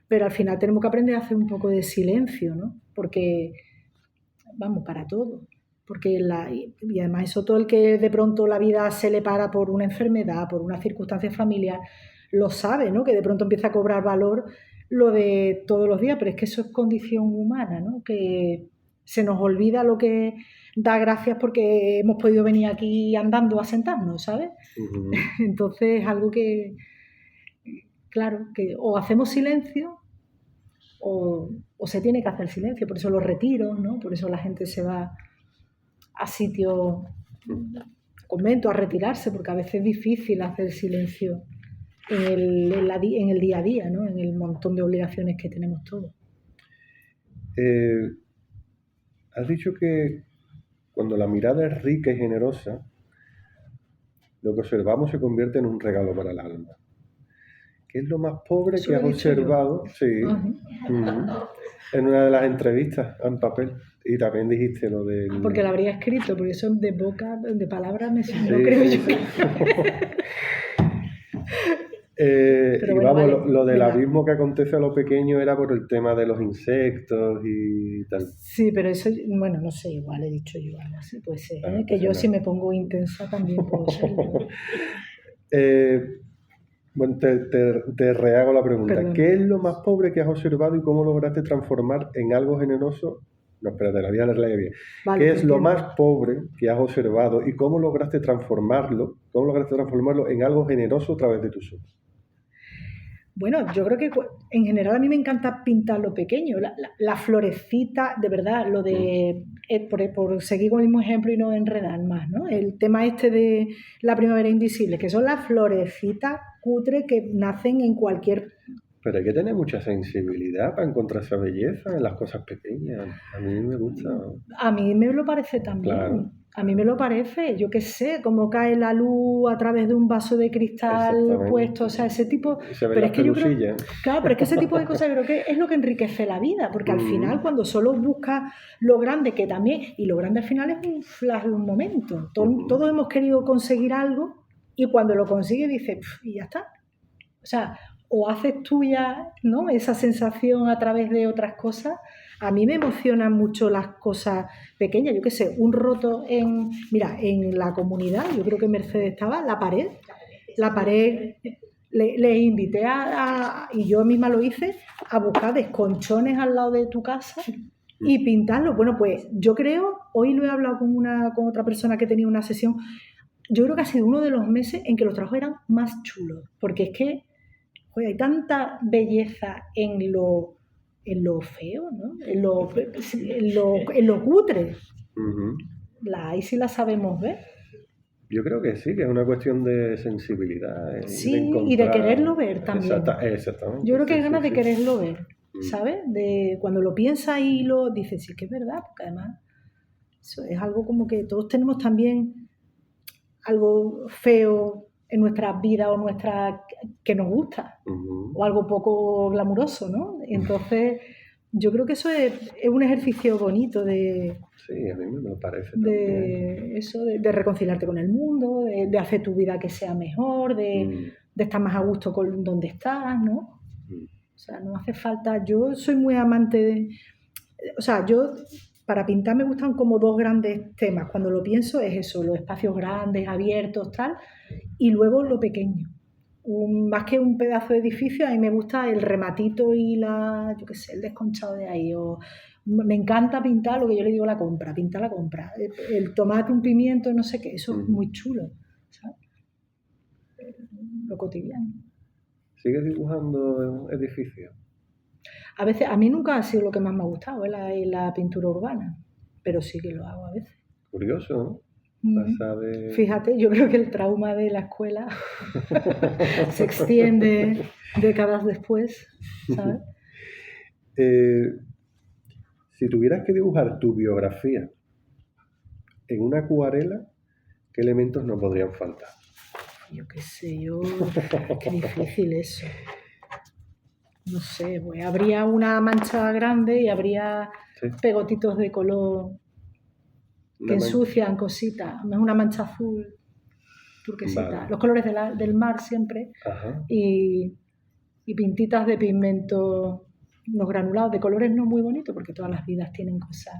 Pero al final tenemos que aprender a hacer un poco de silencio, ¿no? Porque, vamos, para todo. Porque y además eso, todo el que de pronto la vida se le para por una enfermedad, por una circunstancia familiar, lo sabe, ¿no? Que de pronto empieza a cobrar valor lo de todos los días, pero es que eso es condición humana, ¿no? Que se nos olvida lo que da gracias porque hemos podido venir aquí andando a sentarnos, ¿sabes? Uh-huh. Entonces es algo que, claro, que o hacemos silencio o se tiene que hacer silencio. Por eso los retiros, ¿no? Por eso la gente se va a sitios, conventos, a retirarse, porque a veces es difícil hacer silencio en el día a día, ¿no? En el montón de obligaciones que tenemos todos. Has dicho que cuando la mirada es rica y generosa, lo que observamos se convierte en un regalo para el alma. ¿Qué es lo más pobre Eso que has lo he dicho observado? yo. Sí. En una de las entrevistas en papel. Y también dijiste lo del... Porque lo habría escrito, porque eso de boca, de palabras, no Sí, creo sí, yo. sí. Y bueno, vamos, vale, lo del venga. abismo que acontece a lo pequeño era por el tema de los insectos y tal. Sí, pero eso, bueno, no sé, igual he dicho yo algo así, puede ser, Ah, que pues yo nada. si me pongo intensa también puedo serlo. Bueno, te rehago la pregunta. Perdón. ¿Qué es lo más pobre que has observado y cómo lograste transformar en algo generoso? No, espérate, la voy a leer bien. Vale, ¿Qué te es lo entiendo. más pobre que has observado y cómo lograste transformarlo? ¿Cómo lograste transformarlo en algo generoso a través de tus ojos? Bueno, yo creo que en general a mí me encanta pintar lo pequeño, la florecita, de verdad, lo de, por seguir con el mismo ejemplo y no enredar más, ¿no? El tema este de la primavera invisible, que son las florecitas cutres que nacen en cualquier... Pero hay que tener mucha sensibilidad para encontrar esa belleza en las cosas pequeñas. A mí me gusta. A mí me lo parece también. Claro. A mí me lo parece, yo qué sé, cómo cae la luz a través de un vaso de cristal Exactamente. puesto, o sea, ese tipo... Y se ven Pero las es que yo creo, pelusillas. claro, pero es que ese tipo de cosas yo creo que es lo que enriquece la vida, porque al final cuando solo buscas lo grande, que también, y lo grande al final es un flash de un momento, todos hemos querido conseguir algo y cuando lo consigues dices, y ya está. O sea, o haces tuya, ¿no?, esa sensación a través de otras cosas. A mí me emocionan mucho las cosas pequeñas, yo qué sé, un roto en la comunidad, yo creo que Mercedes estaba, la pared, le invité y yo misma lo hice, a buscar desconchones al lado de tu casa y pintarlo. Bueno, pues yo creo, hoy lo he hablado con otra persona que tenía una sesión, yo creo que ha sido uno de los meses en que los trabajos eran más chulos, porque es que hay tanta belleza en lo feo, ¿no? En lo cutre. Ahí sí la sabemos ver. Yo creo que sí, que es una cuestión de sensibilidad. Sí, y de quererlo ver también. Exactamente. Yo creo que hay ganas de quererlo ver, ¿sabes? De cuando lo piensas y lo dices, sí que es verdad, porque además eso es algo como que todos tenemos también algo feo en nuestras vidas o que nos gusta, o algo poco glamuroso, ¿no? Entonces, yo creo que eso es un ejercicio bonito de... Sí, a mí me parece también. Eso, de reconciliarte con el mundo, de hacer tu vida que sea mejor, de estar más a gusto con donde estás, ¿no? O sea, no hace falta... Yo soy muy amante de... O sea, para pintar me gustan como dos grandes temas. Cuando lo pienso es eso, los espacios grandes, abiertos, tal, y luego lo pequeño. más que un pedazo de edificio, a mí me gusta el rematito y yo qué sé, el desconchado de ahí. Me encanta pintar lo que yo le digo la compra, pintar la compra. El tomate, un pimiento, no sé qué, eso es muy chulo, ¿sabes? Lo cotidiano. ¿Sigues dibujando edificios? A veces, a mí nunca ha sido lo que más me ha gustado, la pintura urbana, pero sí que lo hago a veces. Curioso, ¿no? Fíjate, yo creo que el trauma de la escuela se extiende décadas después, ¿sabes? Si tuvieras que dibujar tu biografía en una acuarela, ¿qué elementos no podrían faltar? Yo qué sé, qué difícil eso. No sé, pues habría una mancha grande y habría pegotitos de color que ensucian cositas. No es una mancha azul turquesita. Vale. Los colores del mar siempre. Y pintitas de pigmento, los granulados de colores no muy bonitos, porque todas las vidas tienen cosas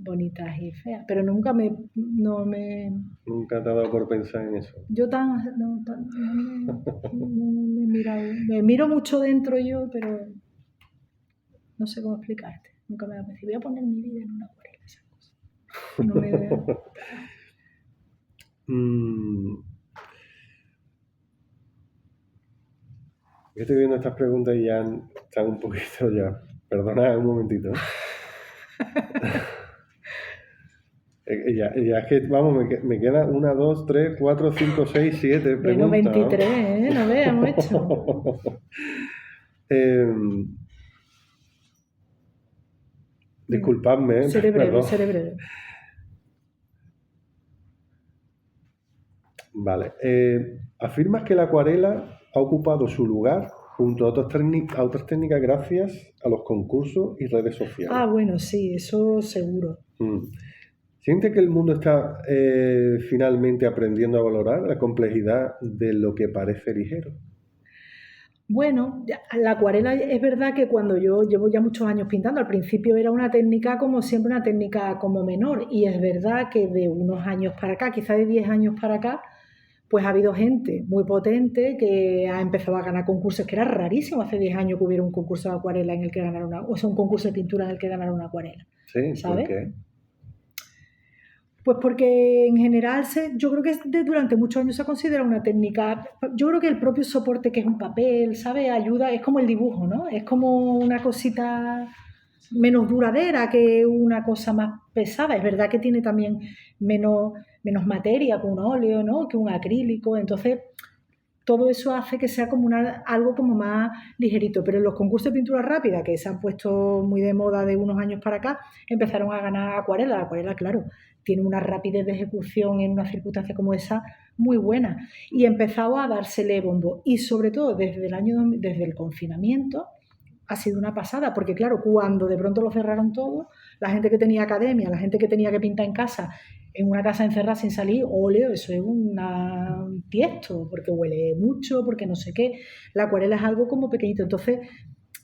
bonitas y feas. Pero nunca me... ¿Nunca te ha dado por pensar en eso? Yo no me he mirado. Me miro mucho dentro yo, pero no sé cómo explicarte. Nunca me ha parecido. Voy a poner mi vida en una acuarela, esas cosas. No me veo. Yo estoy viendo estas preguntas y ya están un poquito ya. Perdona un momentito. Ya es que, vamos, me queda 1, 2, 3, 4, 5, 6, 7 preguntas. Bueno, 23, ¿no? No veamos hecho. Disculpadme. Seré breve. Vale. ¿Afirmas que la acuarela ha ocupado su lugar junto a otras técnicas gracias a los concursos y redes sociales? Ah, bueno, sí, eso seguro. ¿Siente que el mundo está finalmente aprendiendo a valorar la complejidad de lo que parece ligero? Bueno, la acuarela es verdad que cuando yo llevo ya muchos años pintando, al principio era una técnica como siempre, una técnica como menor, y es verdad que de unos años para acá, quizá de 10 años para acá, pues ha habido gente muy potente que ha empezado a ganar concursos, que era rarísimo hace 10 años que hubiera un concurso de acuarela en el que ganara un concurso de pintura en el que ganara una acuarela. Sí, ¿sabes? ¿por qué? Pues porque en general yo creo que durante muchos años se considera una técnica, yo creo que el propio soporte que es un papel, ¿sabes? Ayuda, es como el dibujo, ¿no? Es como una cosita menos duradera que una cosa más pesada. Es verdad que tiene también menos materia que un óleo, ¿no? Que un acrílico, entonces todo eso hace que sea como algo como más ligerito. Pero en los concursos de pintura rápida, que se han puesto muy de moda de unos años para acá, empezaron a ganar acuarela. La acuarela, claro, tiene una rapidez de ejecución en una circunstancia como esa muy buena. Y empezaba a dársele bombo. Y sobre todo desde el confinamiento ha sido una pasada, porque claro, cuando de pronto lo cerraron todo, la gente que tenía academia, la gente que tenía que pintar en casa, en una casa encerrada sin salir, óleo, eso es un tiesto, porque huele mucho, porque no sé qué. La acuarela es algo como pequeñito, entonces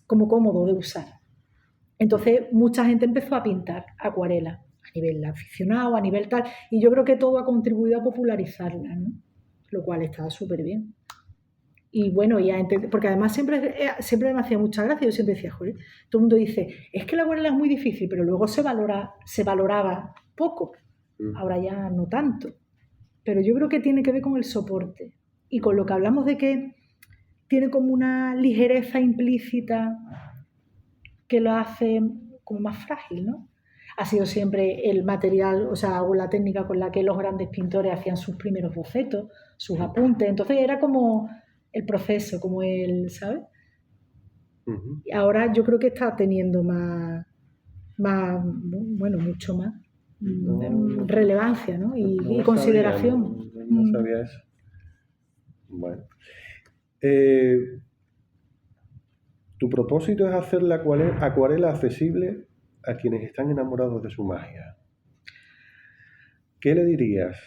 como cómodo de usar. Entonces mucha gente empezó a pintar acuarela, a nivel aficionado, a nivel tal, y yo creo que todo ha contribuido a popularizarla, ¿no? Lo cual está súper bien. Y bueno, porque además siempre me hacía mucha gracia, yo siempre decía, joder, todo el mundo dice, es que la acuarela es muy difícil, pero luego se valoraba poco. Ahora ya no tanto, pero yo creo que tiene que ver con el soporte y con lo que hablamos de que tiene como una ligereza implícita que lo hace como más frágil, ¿no? Ha sido siempre el material, o sea, la técnica con la que los grandes pintores hacían sus primeros bocetos, sus apuntes, entonces era como el proceso, como ¿sabes? Y ahora yo creo que está teniendo mucho más relevancia, ¿no? Y consideración. No sabía eso. Bueno. Tu propósito es hacer la acuarela accesible a quienes están enamorados de su magia. ¿Qué le dirías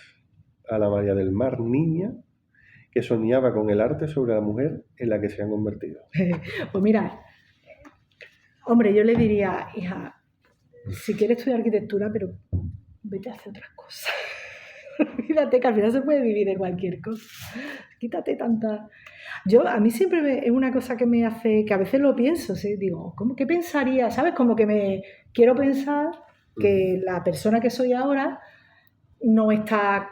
a la María del Mar niña que soñaba con el arte sobre la mujer en la que se han convertido? Pues mira, hombre, yo le diría, hija, si quieres estudiar arquitectura, pero vete a hacer otras cosas. Olvídate que al final se puede vivir de cualquier cosa. Quítate tanta... A mí siempre es una cosa que me hace, que a veces lo pienso, ¿sí? Digo, ¿qué pensaría? ¿Sabes? Como que me quiero pensar que la persona que soy ahora no está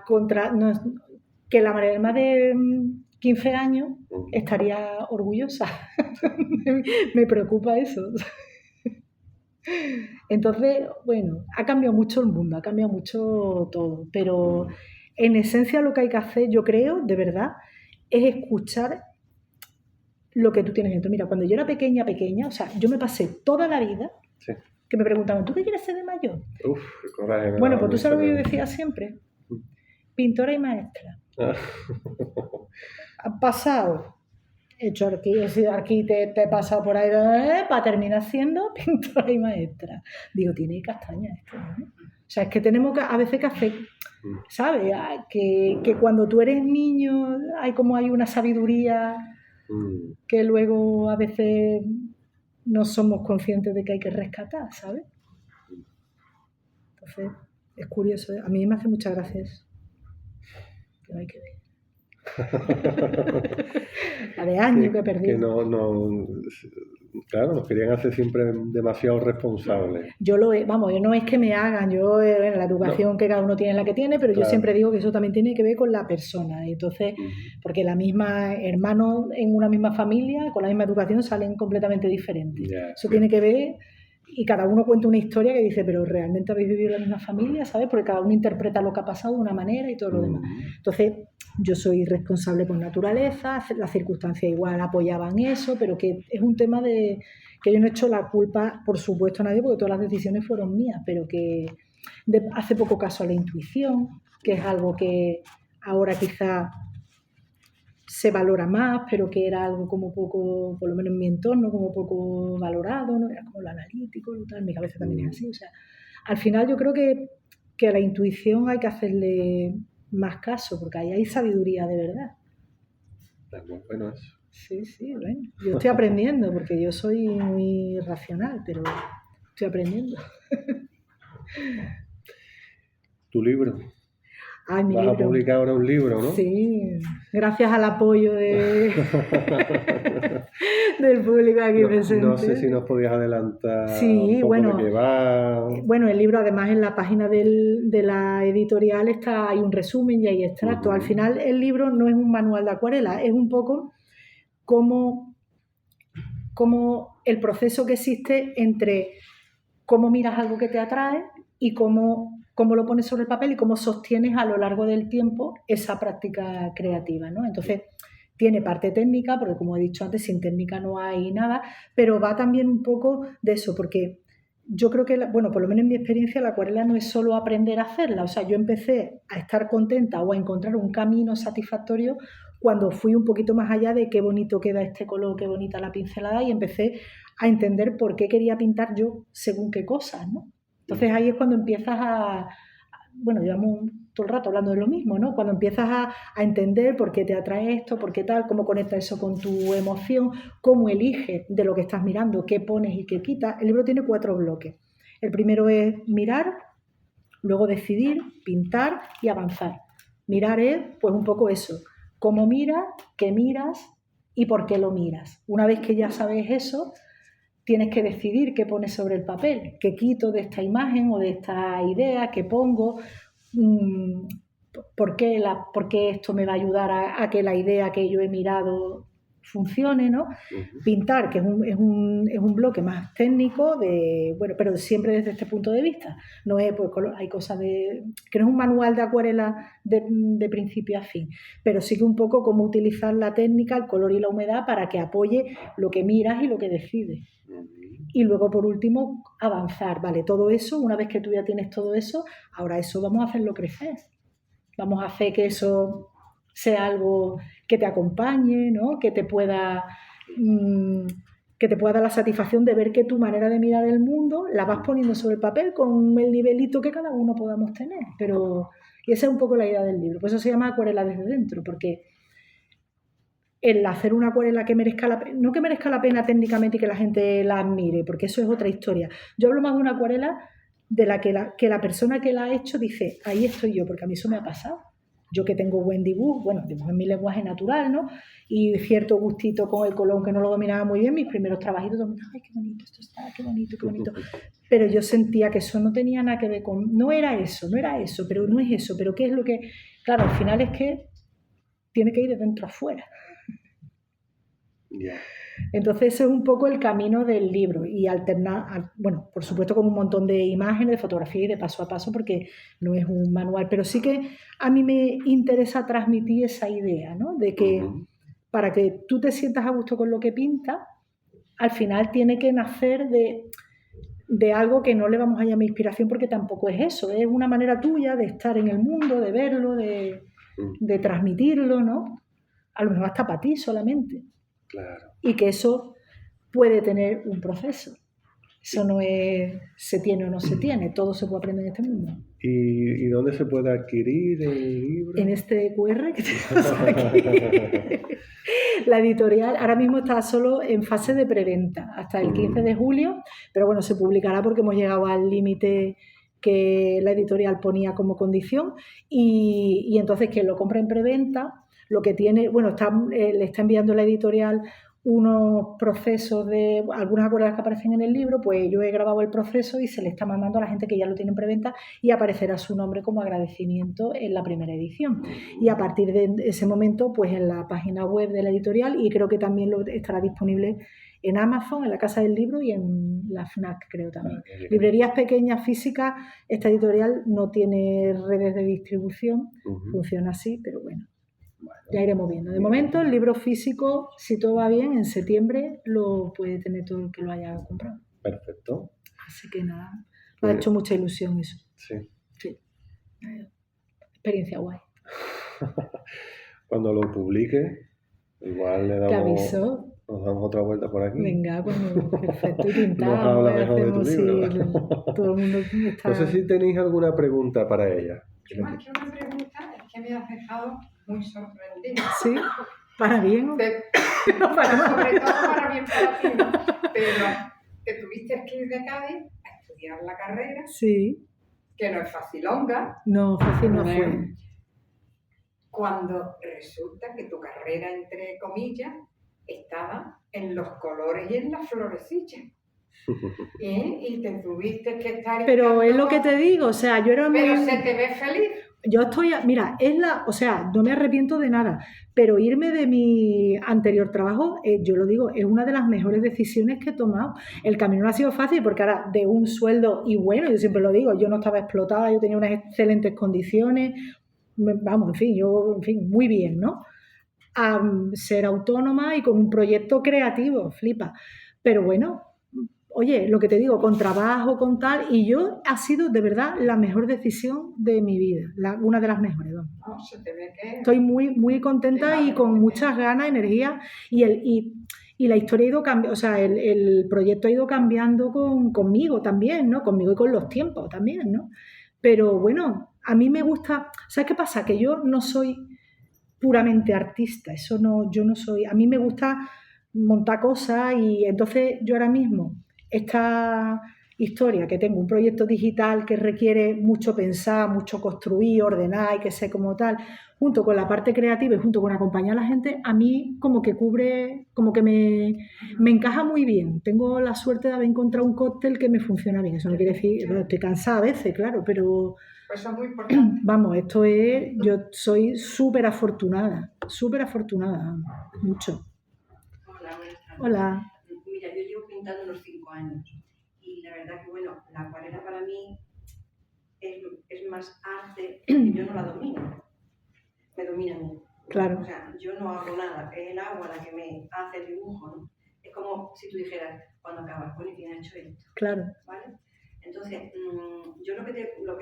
que la María del Mar de 15 años estaría orgullosa. Me preocupa eso. Entonces, bueno, ha cambiado mucho el mundo, ha cambiado mucho todo, pero en esencia lo que hay que hacer, yo creo, de verdad, es escuchar lo que tú tienes dentro. Mira, cuando yo era pequeña, o sea, yo me pasé toda la vida que me preguntaban, ¿tú qué quieres ser de mayor? Uf, qué coraje. Bueno, pues tú sabes lo que yo decía siempre, pintora y maestra. Han pasado, he sido arquitecta, he pasado por ahí, para terminar siendo pintora y maestra. Digo, tiene castaña esto, ¿no? O sea, es que tenemos a veces que hacer, ¿sabes? Que cuando tú eres niño hay una sabiduría que luego a veces no somos conscientes de que hay que rescatar, ¿sabes? Entonces, es curioso, ¿eh? A mí me hace muchas gracias. Pero hay que ver. La de años que he perdido. Que claro, nos querían hacer siempre demasiado responsables. No es que me hagan, en la educación que cada uno tiene la que tiene, pero yo siempre digo que eso también tiene que ver con la persona. Entonces, porque la misma hermano en una misma familia, con la misma educación, salen completamente diferentes. Eso tiene que ver, y cada uno cuenta una historia que dice, pero ¿realmente habéis vivido en la misma familia? ¿Sabes? Porque cada uno interpreta lo que ha pasado de una manera y todo lo demás. Entonces, yo soy responsable por naturaleza, las circunstancias igual apoyaban eso, pero que es un tema de que yo no he hecho la culpa, por supuesto, a nadie, porque todas las decisiones fueron mías, pero que hace poco caso a la intuición, que es algo que ahora quizá se valora más, pero que era algo como poco, por lo menos en mi entorno, como poco valorado, ¿no? Era como lo analítico, lo tal, mi cabeza también es así. O sea, al final yo creo que a la intuición hay que hacerle más caso, porque ahí hay sabiduría de verdad. Es muy bueno eso. Sí, bueno. Yo estoy aprendiendo, porque yo soy muy racional, pero estoy aprendiendo. ¿Tu libro? Ay, mi Vas libro. a publicar ahora un libro, ¿no? Sí, gracias al apoyo del público aquí presente. No sé si nos podías adelantar sí, un poco de qué va. Bueno, el libro además en la página de la editorial hay un resumen y hay extractos. Al final el libro no es un manual de acuarela, es un poco como el proceso que existe entre cómo miras algo que te atrae y cómo lo pones sobre el papel y cómo sostienes a lo largo del tiempo esa práctica creativa, ¿no? Entonces, tiene parte técnica, porque como he dicho antes, sin técnica no hay nada, pero va también un poco de eso, porque yo creo que, por lo menos en mi experiencia, la acuarela no es solo aprender a hacerla. O sea, yo empecé a estar contenta o a encontrar un camino satisfactorio cuando fui un poquito más allá de qué bonito queda este color, qué bonita la pincelada, y empecé a entender por qué quería pintar yo según qué cosas, ¿no? Entonces ahí es cuando empiezas llevamos todo el rato hablando de lo mismo, ¿no? Cuando empiezas a entender por qué te atrae esto, por qué tal, cómo conectas eso con tu emoción, cómo eliges de lo que estás mirando, qué pones y qué quitas. El libro tiene 4 bloques. El primero es mirar, luego decidir, pintar y avanzar. Mirar es, pues, un poco eso. Cómo miras, qué miras y por qué lo miras. Una vez que ya sabes eso, tienes que decidir qué pones sobre el papel, qué quito de esta imagen o de esta idea, qué pongo, por qué esto me va a ayudar a que la idea que yo he mirado funcione, ¿no? Pintar, que es un bloque más técnico, pero siempre desde este punto de vista. No es, pues, hay cosas que no es un manual de acuarela de principio a fin, pero sí que un poco cómo utilizar la técnica, el color y la humedad para que apoye lo que miras y lo que decides. Y luego, por último, avanzar, ¿vale? Todo eso, una vez que tú ya tienes todo eso, ahora eso vamos a hacerlo crecer. Vamos a hacer que eso sea algo que te acompañe, ¿no? Que te pueda dar la satisfacción de ver que tu manera de mirar el mundo la vas poniendo sobre el papel con el nivelito que cada uno podamos tener. Y esa es un poco la idea del libro. Por eso se llama Acuarela desde dentro, porque el hacer una acuarela que merezca la pena, no que merezca la pena técnicamente y que la gente la admire, porque eso es otra historia. Yo hablo más de una acuarela de la que la persona que la ha hecho dice, ahí estoy yo, porque a mí eso me ha pasado. Yo que tengo buen dibujo, bueno, dibujo en mi lenguaje natural, ¿no? Y cierto gustito con el colón que no lo dominaba muy bien, mis primeros trabajitos, todo el mundo, ay, qué bonito esto está, qué bonito, qué bonito. Pero yo sentía que eso no tenía nada que ver con, no era eso, pero no es eso, pero ¿qué es lo que...? Claro, al final es que tiene que ir de dentro a afuera. Yeah. Entonces ese es un poco el camino del libro y alternar, bueno, por supuesto con un montón de imágenes, de fotografía y de paso a paso porque no es un manual, pero sí que a mí me interesa transmitir esa idea, ¿no? De que para que tú te sientas a gusto con lo que pintas, al final tiene que nacer de algo que no le vamos a llamar inspiración porque tampoco es eso, es una manera tuya de estar en el mundo, de verlo, de transmitirlo, ¿no? A lo mejor hasta para ti solamente. Claro. Y que eso puede tener un proceso. Eso no es se tiene o no se tiene, todo se puede aprender en este mundo. ¿Y dónde se puede adquirir el libro? En este QR que tenemos aquí. La editorial ahora mismo está solo en fase de preventa hasta el 15 de julio, pero bueno, se publicará porque hemos llegado al límite que la editorial ponía como condición y entonces quien lo compra en preventa, lo que tiene, bueno, le está enviando la editorial unos procesos de algunas acuarelas que aparecen en el libro, pues yo he grabado el proceso y se le está mandando a la gente que ya lo tiene en preventa y aparecerá su nombre como agradecimiento en la primera edición. Y a partir de ese momento, pues en la página web de la editorial y creo que también estará disponible en Amazon, en la Casa del Libro y en la FNAC, creo también. Librerías pequeñas, físicas, esta editorial no tiene redes de distribución, funciona así, pero bueno. Ya iremos viendo. De momento, el libro físico, si todo va bien, en septiembre lo puede tener todo el que lo haya comprado. Perfecto. Así que nada, me ha hecho mucha ilusión eso. Sí. Experiencia guay. Cuando lo publique, igual le damos... Te aviso. Nos damos otra vuelta por aquí. Venga, bueno, perfecto. Y pintamos. Nos habla mejor de tu libro. Todo el mundo está... No sé si tenéis alguna pregunta para ella. Más que una pregunta, es que me has dejado muy sorprendida. Sí, para bien. No, para sobre todo para bien para ti, ¿no? Pero que tuviste que ir de Cádiz a estudiar la carrera. Sí. Que no es facilonga. No, fácil no fue. Cuando resulta que tu carrera, entre comillas, estaba en los colores y en las florecillas. Y te tuviste que estar... Pero es lo que te digo, o sea, yo era muy... Pero se te ve feliz. Yo estoy, mira, o sea, no me arrepiento de nada, pero irme de mi anterior trabajo, yo lo digo, es una de las mejores decisiones que he tomado. El camino no ha sido fácil porque ahora de un sueldo, y bueno, yo siempre lo digo, yo no estaba explotada, yo tenía unas excelentes condiciones, vamos, en fin, muy bien, ¿no? A ser autónoma y con un proyecto creativo, flipa. Pero bueno, oye, lo que te digo, con trabajo, con tal, y yo ha sido de verdad la mejor decisión de mi vida, una de las mejores. No, se te ve que... Estoy muy, muy contenta y con muchas ganas, energía, y la historia ha ido cambiando, o sea, el proyecto ha ido cambiando conmigo también, ¿no? Conmigo y con los tiempos también, ¿no? Pero bueno, a mí me gusta, ¿sabes qué pasa? Que yo no soy puramente artista, eso no, yo no soy, a mí me gusta montar cosas y entonces yo ahora mismo esta historia que tengo, un proyecto digital que requiere mucho pensar, mucho construir, ordenar y que sé como tal, junto con la parte creativa y junto con acompañar a la gente, a mí como que cubre, como que me encaja muy bien. Tengo la suerte de haber encontrado un cóctel que me funciona bien. Eso no quiere decir, bueno, estoy cansada a veces, claro, pero... Pues eso es muy importante. Vamos, yo soy súper afortunada, mucho. Hola, buenas tardes. Hola. Mira, yo llevo pintando unos 5 años y la verdad que, bueno, la acuarela para mí es más arte que yo no la domino. Me domina a mí. Claro. O sea, yo no hago nada, es el agua la que me hace el dibujo, ¿no? Es como si tú dijeras, cuando acabas, bueno, ¿y quién ha hecho esto? Claro. ¿Vale? Entonces, yo lo que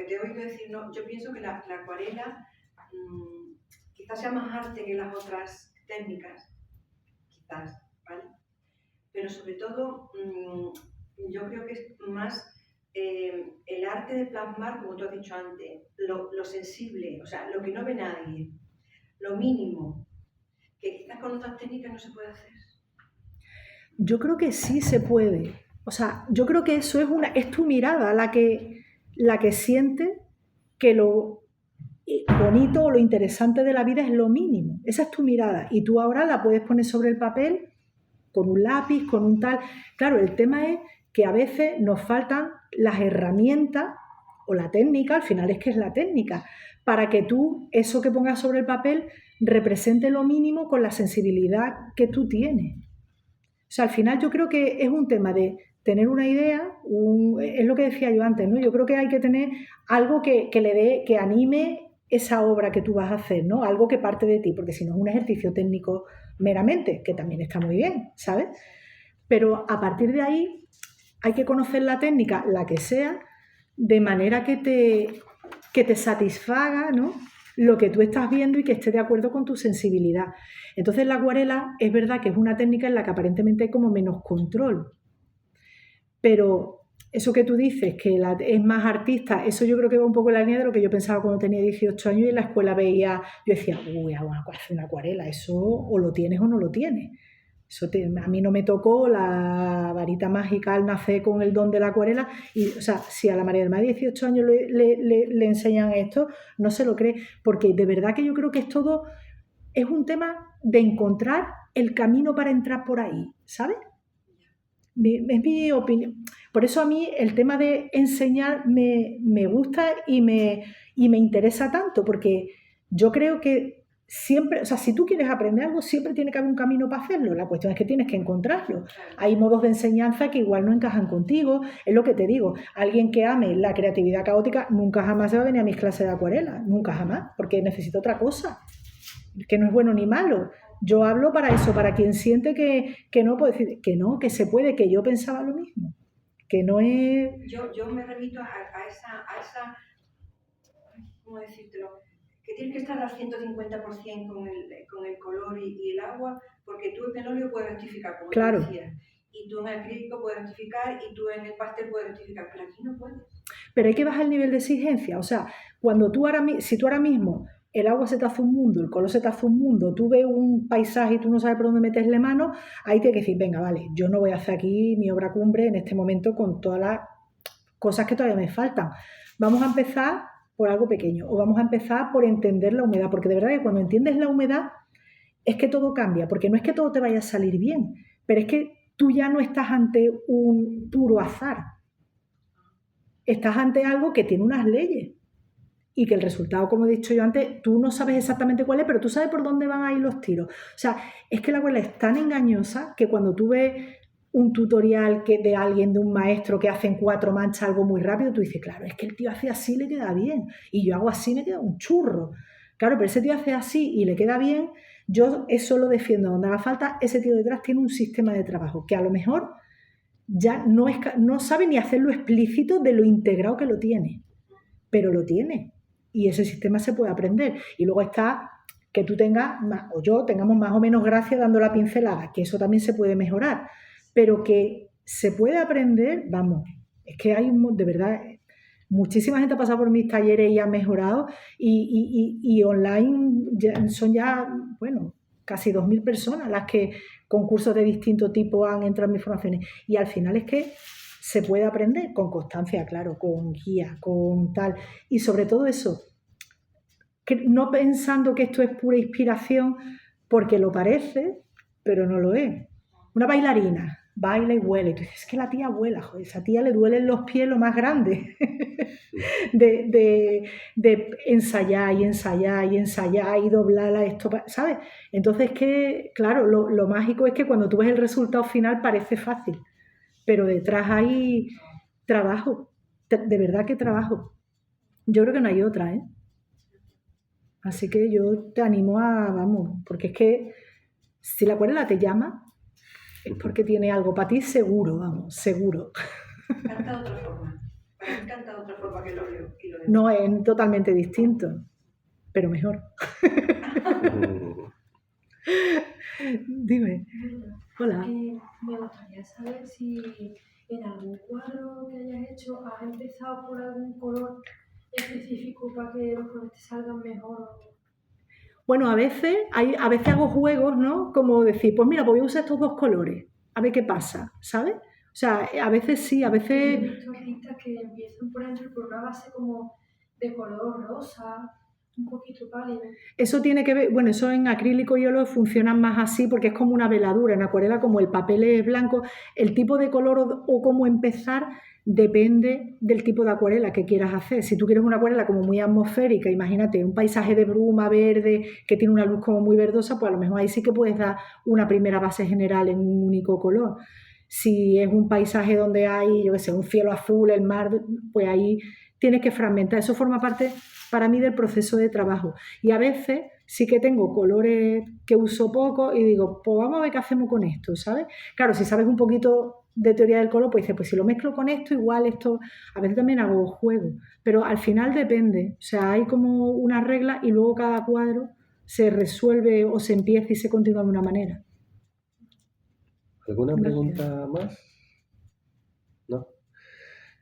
te he oído decir, no, yo pienso que la acuarela quizás sea más arte que las otras técnicas, quizás, ¿vale? Pero sobre todo, yo creo que es más el arte de plasmar, como tú has dicho antes, lo sensible, o sea, lo que no ve nadie, lo mínimo, que quizás con otras técnicas no se puede hacer. Yo creo que sí se puede. O sea, yo creo que eso es tu mirada la que la que siente que lo bonito o lo interesante de la vida es lo mínimo. Esa es tu mirada y tú ahora la puedes poner sobre el papel con un lápiz, con un tal. Claro, el tema es que a veces nos faltan las herramientas o la técnica, al final es que es la técnica, para que tú, eso que pongas sobre el papel, represente lo mínimo con la sensibilidad que tú tienes. O sea, al final yo creo que es un tema de tener una idea, es lo que decía yo antes, ¿no? Yo creo que hay que tener algo que le dé, que anime esa obra que tú vas a hacer, ¿no? Algo que parte de ti, porque si no es un ejercicio técnico meramente, que también está muy bien, ¿sabes? Pero a partir de ahí hay que conocer la técnica, la que sea, de manera que te satisfaga, ¿no?, lo que tú estás viendo y que esté de acuerdo con tu sensibilidad. Entonces la acuarela es verdad que es una técnica en la que aparentemente hay como menos control, pero eso que tú dices, que es más artista, eso yo creo que va un poco en la línea de lo que yo pensaba cuando tenía 18 años y en la escuela veía, yo decía, uy, hacer una acuarela, eso o lo tienes o no lo tienes. A mí no me tocó la varita mágica al nacer con el don de la acuarela y, o sea, si a la María del Mar de 18 años le enseñan esto, no se lo cree, porque de verdad que yo creo que es un tema de encontrar el camino para entrar por ahí, ¿sabes? Es mi opinión. Por eso a mí el tema de enseñar me gusta y me interesa tanto, porque yo creo que siempre, o sea, si tú quieres aprender algo, siempre tiene que haber un camino para hacerlo. La cuestión es que tienes que encontrarlo. Hay modos de enseñanza que igual no encajan contigo. Es lo que te digo. Alguien que ame la creatividad caótica nunca jamás se va a venir a mis clases de acuarela. Nunca jamás, porque necesita otra cosa. Que no es bueno ni malo. Yo hablo para eso, para quien siente que no puede decir, que no, que se puede, que yo pensaba lo mismo. Que no es... Yo me remito a esa, ¿cómo decírtelo? Que tienes que estar al 150% con el color y el agua, porque tú en el óleo puedes rectificar, como claro. tú decías, y tú en el acrílico puedes rectificar, y tú en el pastel puedes rectificar, pero aquí no puedes. Pero hay que bajar el nivel de exigencia, o sea, si tú ahora mismo el agua se te hace un mundo, el color se te hace un mundo, tú ves un paisaje y tú no sabes por dónde meterle mano, ahí tienes que decir, venga, vale, yo no voy a hacer aquí mi obra cumbre en este momento con todas las cosas que todavía me faltan. Vamos a empezar por algo pequeño, o vamos a empezar por entender la humedad, porque de verdad que cuando entiendes la humedad es que todo cambia, porque no es que todo te vaya a salir bien, pero es que tú ya no estás ante un puro azar, estás ante algo que tiene unas leyes y que el resultado, como he dicho yo antes, tú no sabes exactamente cuál es, pero tú sabes por dónde van a ir los tiros. O sea, es que la acuarela es tan engañosa que cuando tú ves un tutorial de alguien, de un maestro que hace en 4 manchas algo muy rápido, tú dices, claro, es que el tío hace así, le queda bien, y yo hago así, me queda un churro. Claro, pero ese tío hace así y le queda bien, yo eso lo defiendo donde haga falta. Ese tío detrás tiene un sistema de trabajo que a lo mejor ya no sabe ni hacerlo explícito de lo integrado que lo tiene, pero lo tiene. Y ese sistema se puede aprender. Y luego está que tú tengas, o yo tengamos más o menos gracia dando la pincelada, que eso también se puede mejorar. Pero que se puede aprender, vamos, es que hay de verdad, muchísima gente ha pasado por mis talleres y ha mejorado. Y online son ya, bueno, casi 2.000 personas las que con cursos de distinto tipo han entrado en mis formaciones. Y al final es que se puede aprender con constancia, claro, con guía, con tal. Y sobre todo eso, que no pensando que esto es pura inspiración, porque lo parece, pero no lo es. Una bailarina baila y vuela, y tú dices, es que la tía vuela, joder, esa tía le duelen los pies lo más grande. de ensayar y ensayar y ensayar y doblarla, esto, ¿sabes? Entonces, que claro, lo mágico es que cuando tú ves el resultado final parece fácil, pero detrás hay trabajo, de verdad que trabajo. Yo creo que no hay otra, ¿eh? Así que yo te animo vamos, porque es que si la acuarela te llama, es porque tiene algo para ti seguro, vamos, seguro. Canta de otra forma. Para mí canta de otra forma que el óleo. No, es totalmente distinto, pero mejor. Dime. Hola. Me gustaría saber si en algún cuadro que hayas hecho has empezado por algún color específico para que los colores te salgan mejor. Bueno, a veces hago juegos, ¿no? Como decir, pues mira, pues voy a usar estos 2 colores, a ver qué pasa, ¿sabes? O sea, a veces sí, a He veces... visto artistas que empiezan, por ejemplo, por una base como de color rosa, un poquito pálido. Eso tiene que ver, bueno, eso en acrílico y óleo funcionan más así porque es como una veladura. En acuarela, como el papel es blanco, el tipo de color o cómo empezar depende del tipo de acuarela que quieras hacer. Si tú quieres una acuarela como muy atmosférica, imagínate un paisaje de bruma verde que tiene una luz como muy verdosa, pues a lo mejor ahí sí que puedes dar una primera base general en un único color. Si es un paisaje donde hay, yo qué sé, un cielo azul, el mar, pues ahí tienes que fragmentar. Eso forma parte para mí del proceso de trabajo. Y a veces sí que tengo colores que uso poco y digo, pues vamos a ver qué hacemos con esto, ¿sabes? Claro, si sabes un poquito de teoría del color, pues dices, pues si lo mezclo con esto, igual esto, a veces también hago juego, pero al final depende, o sea, hay como una regla y luego cada cuadro se resuelve o se empieza y se continúa de una manera. ¿Alguna pregunta más? ¿No?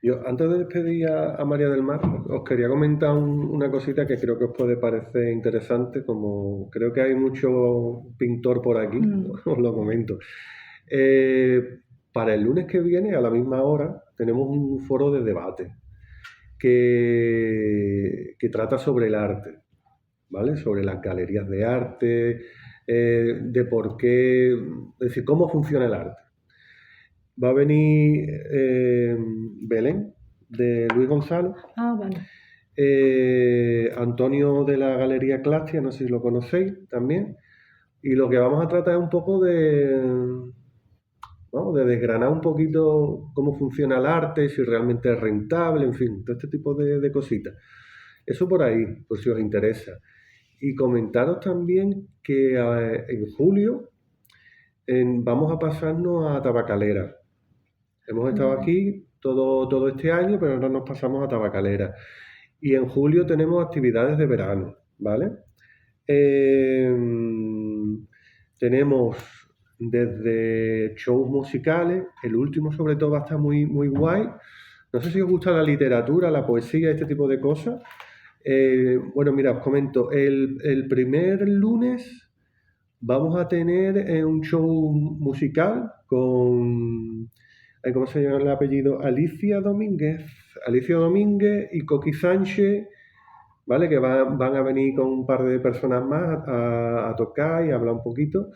Yo, antes de despedir a María del Mar, os quería comentar una cosita que creo que os puede parecer interesante, como creo que hay mucho pintor por aquí, os lo comento. Para el lunes que viene, a la misma hora, tenemos un foro de debate que trata sobre el arte, ¿vale? Sobre las galerías de arte, de por qué, es decir, cómo funciona el arte. Va a venir Belén, de Luis Gonzalo. Ah, vale. Antonio de la Galería Clastia, no sé si lo conocéis también. Y lo que vamos a tratar es un poco de desgranar un poquito cómo funciona el arte, si realmente es rentable, en fin, todo este tipo de cositas. Eso por ahí, por si os interesa. Y comentaros también que en julio vamos a pasarnos a Tabacalera. Hemos estado aquí todo este año, pero ahora nos pasamos a Tabacalera. Y en julio tenemos actividades de verano, ¿vale? Tenemos desde shows musicales, el último sobre todo va a estar muy, muy guay. No sé si os gusta la literatura, la poesía, este tipo de cosas. Bueno, mira, os comento, el primer lunes vamos a tener un show musical con, ¿cómo se llama el apellido? Alicia Domínguez y Coqui Sánchez, ¿vale? Que van a venir con un par de personas más a tocar y a hablar un poquito.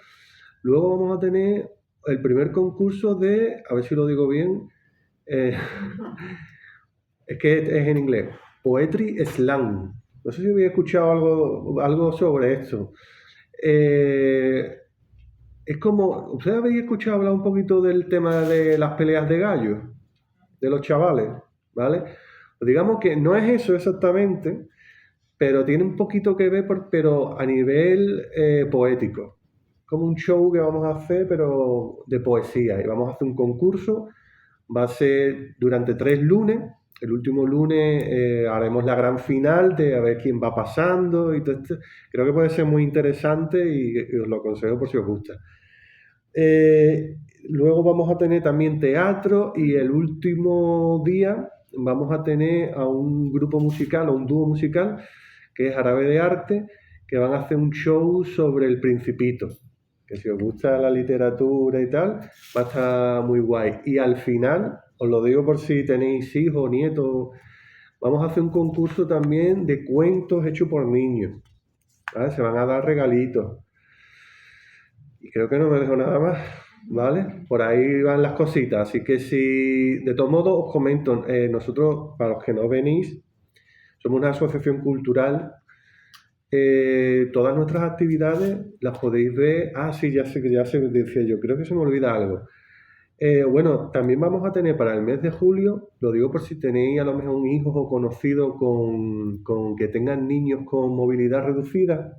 Luego vamos a tener el primer concurso de, a ver si lo digo bien, es que es en inglés, Poetry Slam. No sé si habéis escuchado algo sobre esto. Es como, ¿ustedes habéis escuchado hablar un poquito del tema de las peleas de gallos? De los chavales, ¿vale? Pues digamos que no es eso exactamente, pero tiene un poquito que ver, pero a nivel poético. Como un show que vamos a hacer, pero de poesía. Y vamos a hacer un concurso. Va a ser durante 3 lunes. El último lunes haremos la gran final de a ver quién va pasando y todo esto. Creo que puede ser muy interesante y os lo aconsejo por si os gusta. Luego vamos a tener también teatro y el último día vamos a tener a un grupo musical o un dúo musical que es Árabe de Arte, que van a hacer un show sobre El Principito, que si os gusta la literatura y tal, va a estar muy guay. Y al final, os lo digo por si tenéis hijos o nietos, vamos a hacer un concurso también de cuentos hechos por niños, ¿vale? Se van a dar regalitos. Y creo que no me dejo nada más, ¿vale? Por ahí van las cositas. Así que si, de todos modos, os comento, nosotros, para los que no venís, somos una asociación cultural. Todas nuestras actividades las podéis ver. Ah, sí, ya sé, decía yo, creo que se me olvida algo. Bueno, también vamos a tener para el mes de julio, lo digo por si tenéis a lo mejor un hijo o conocido con que tengan niños con movilidad reducida.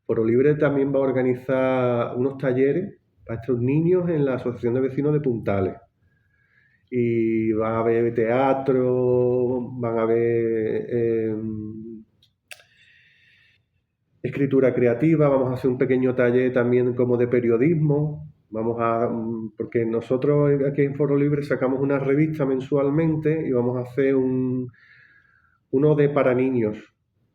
Foro Libre también va a organizar unos talleres para estos niños en la Asociación de Vecinos de Puntales. Y va a haber teatro, van a haber escritura creativa, vamos a hacer un pequeño taller también como de periodismo. Porque nosotros aquí en Foro Libre sacamos una revista mensualmente y vamos a hacer uno de para niños.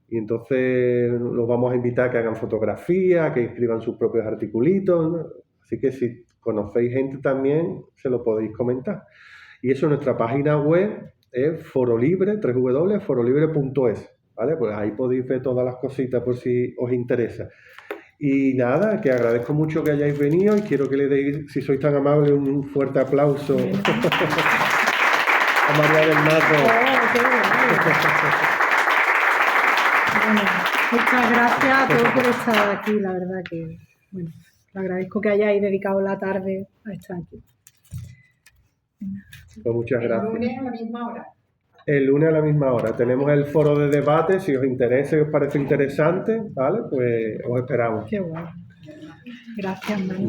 Y entonces los vamos a invitar a que hagan fotografía, que escriban sus propios articulitos, ¿no? Así que si conocéis gente también, se lo podéis comentar. Y eso, nuestra página web es forolibre, www.forolibre.es, ¿vale? Pues ahí podéis ver todas las cositas por si os interesa. Y nada, que agradezco mucho que hayáis venido y quiero que le deis, si sois tan amables, un fuerte aplauso a María del Mar Robert. Oh, qué guay. Bueno, muchas gracias a todos por estar aquí, la verdad que, bueno, le agradezco que hayáis dedicado la tarde a estar aquí. Pues muchas El gracias. lunes a la misma hora. El lunes a la misma hora. Tenemos el foro de debate, si os interesa y os parece interesante, ¿vale? Pues os esperamos. Qué guay. Gracias, Manu.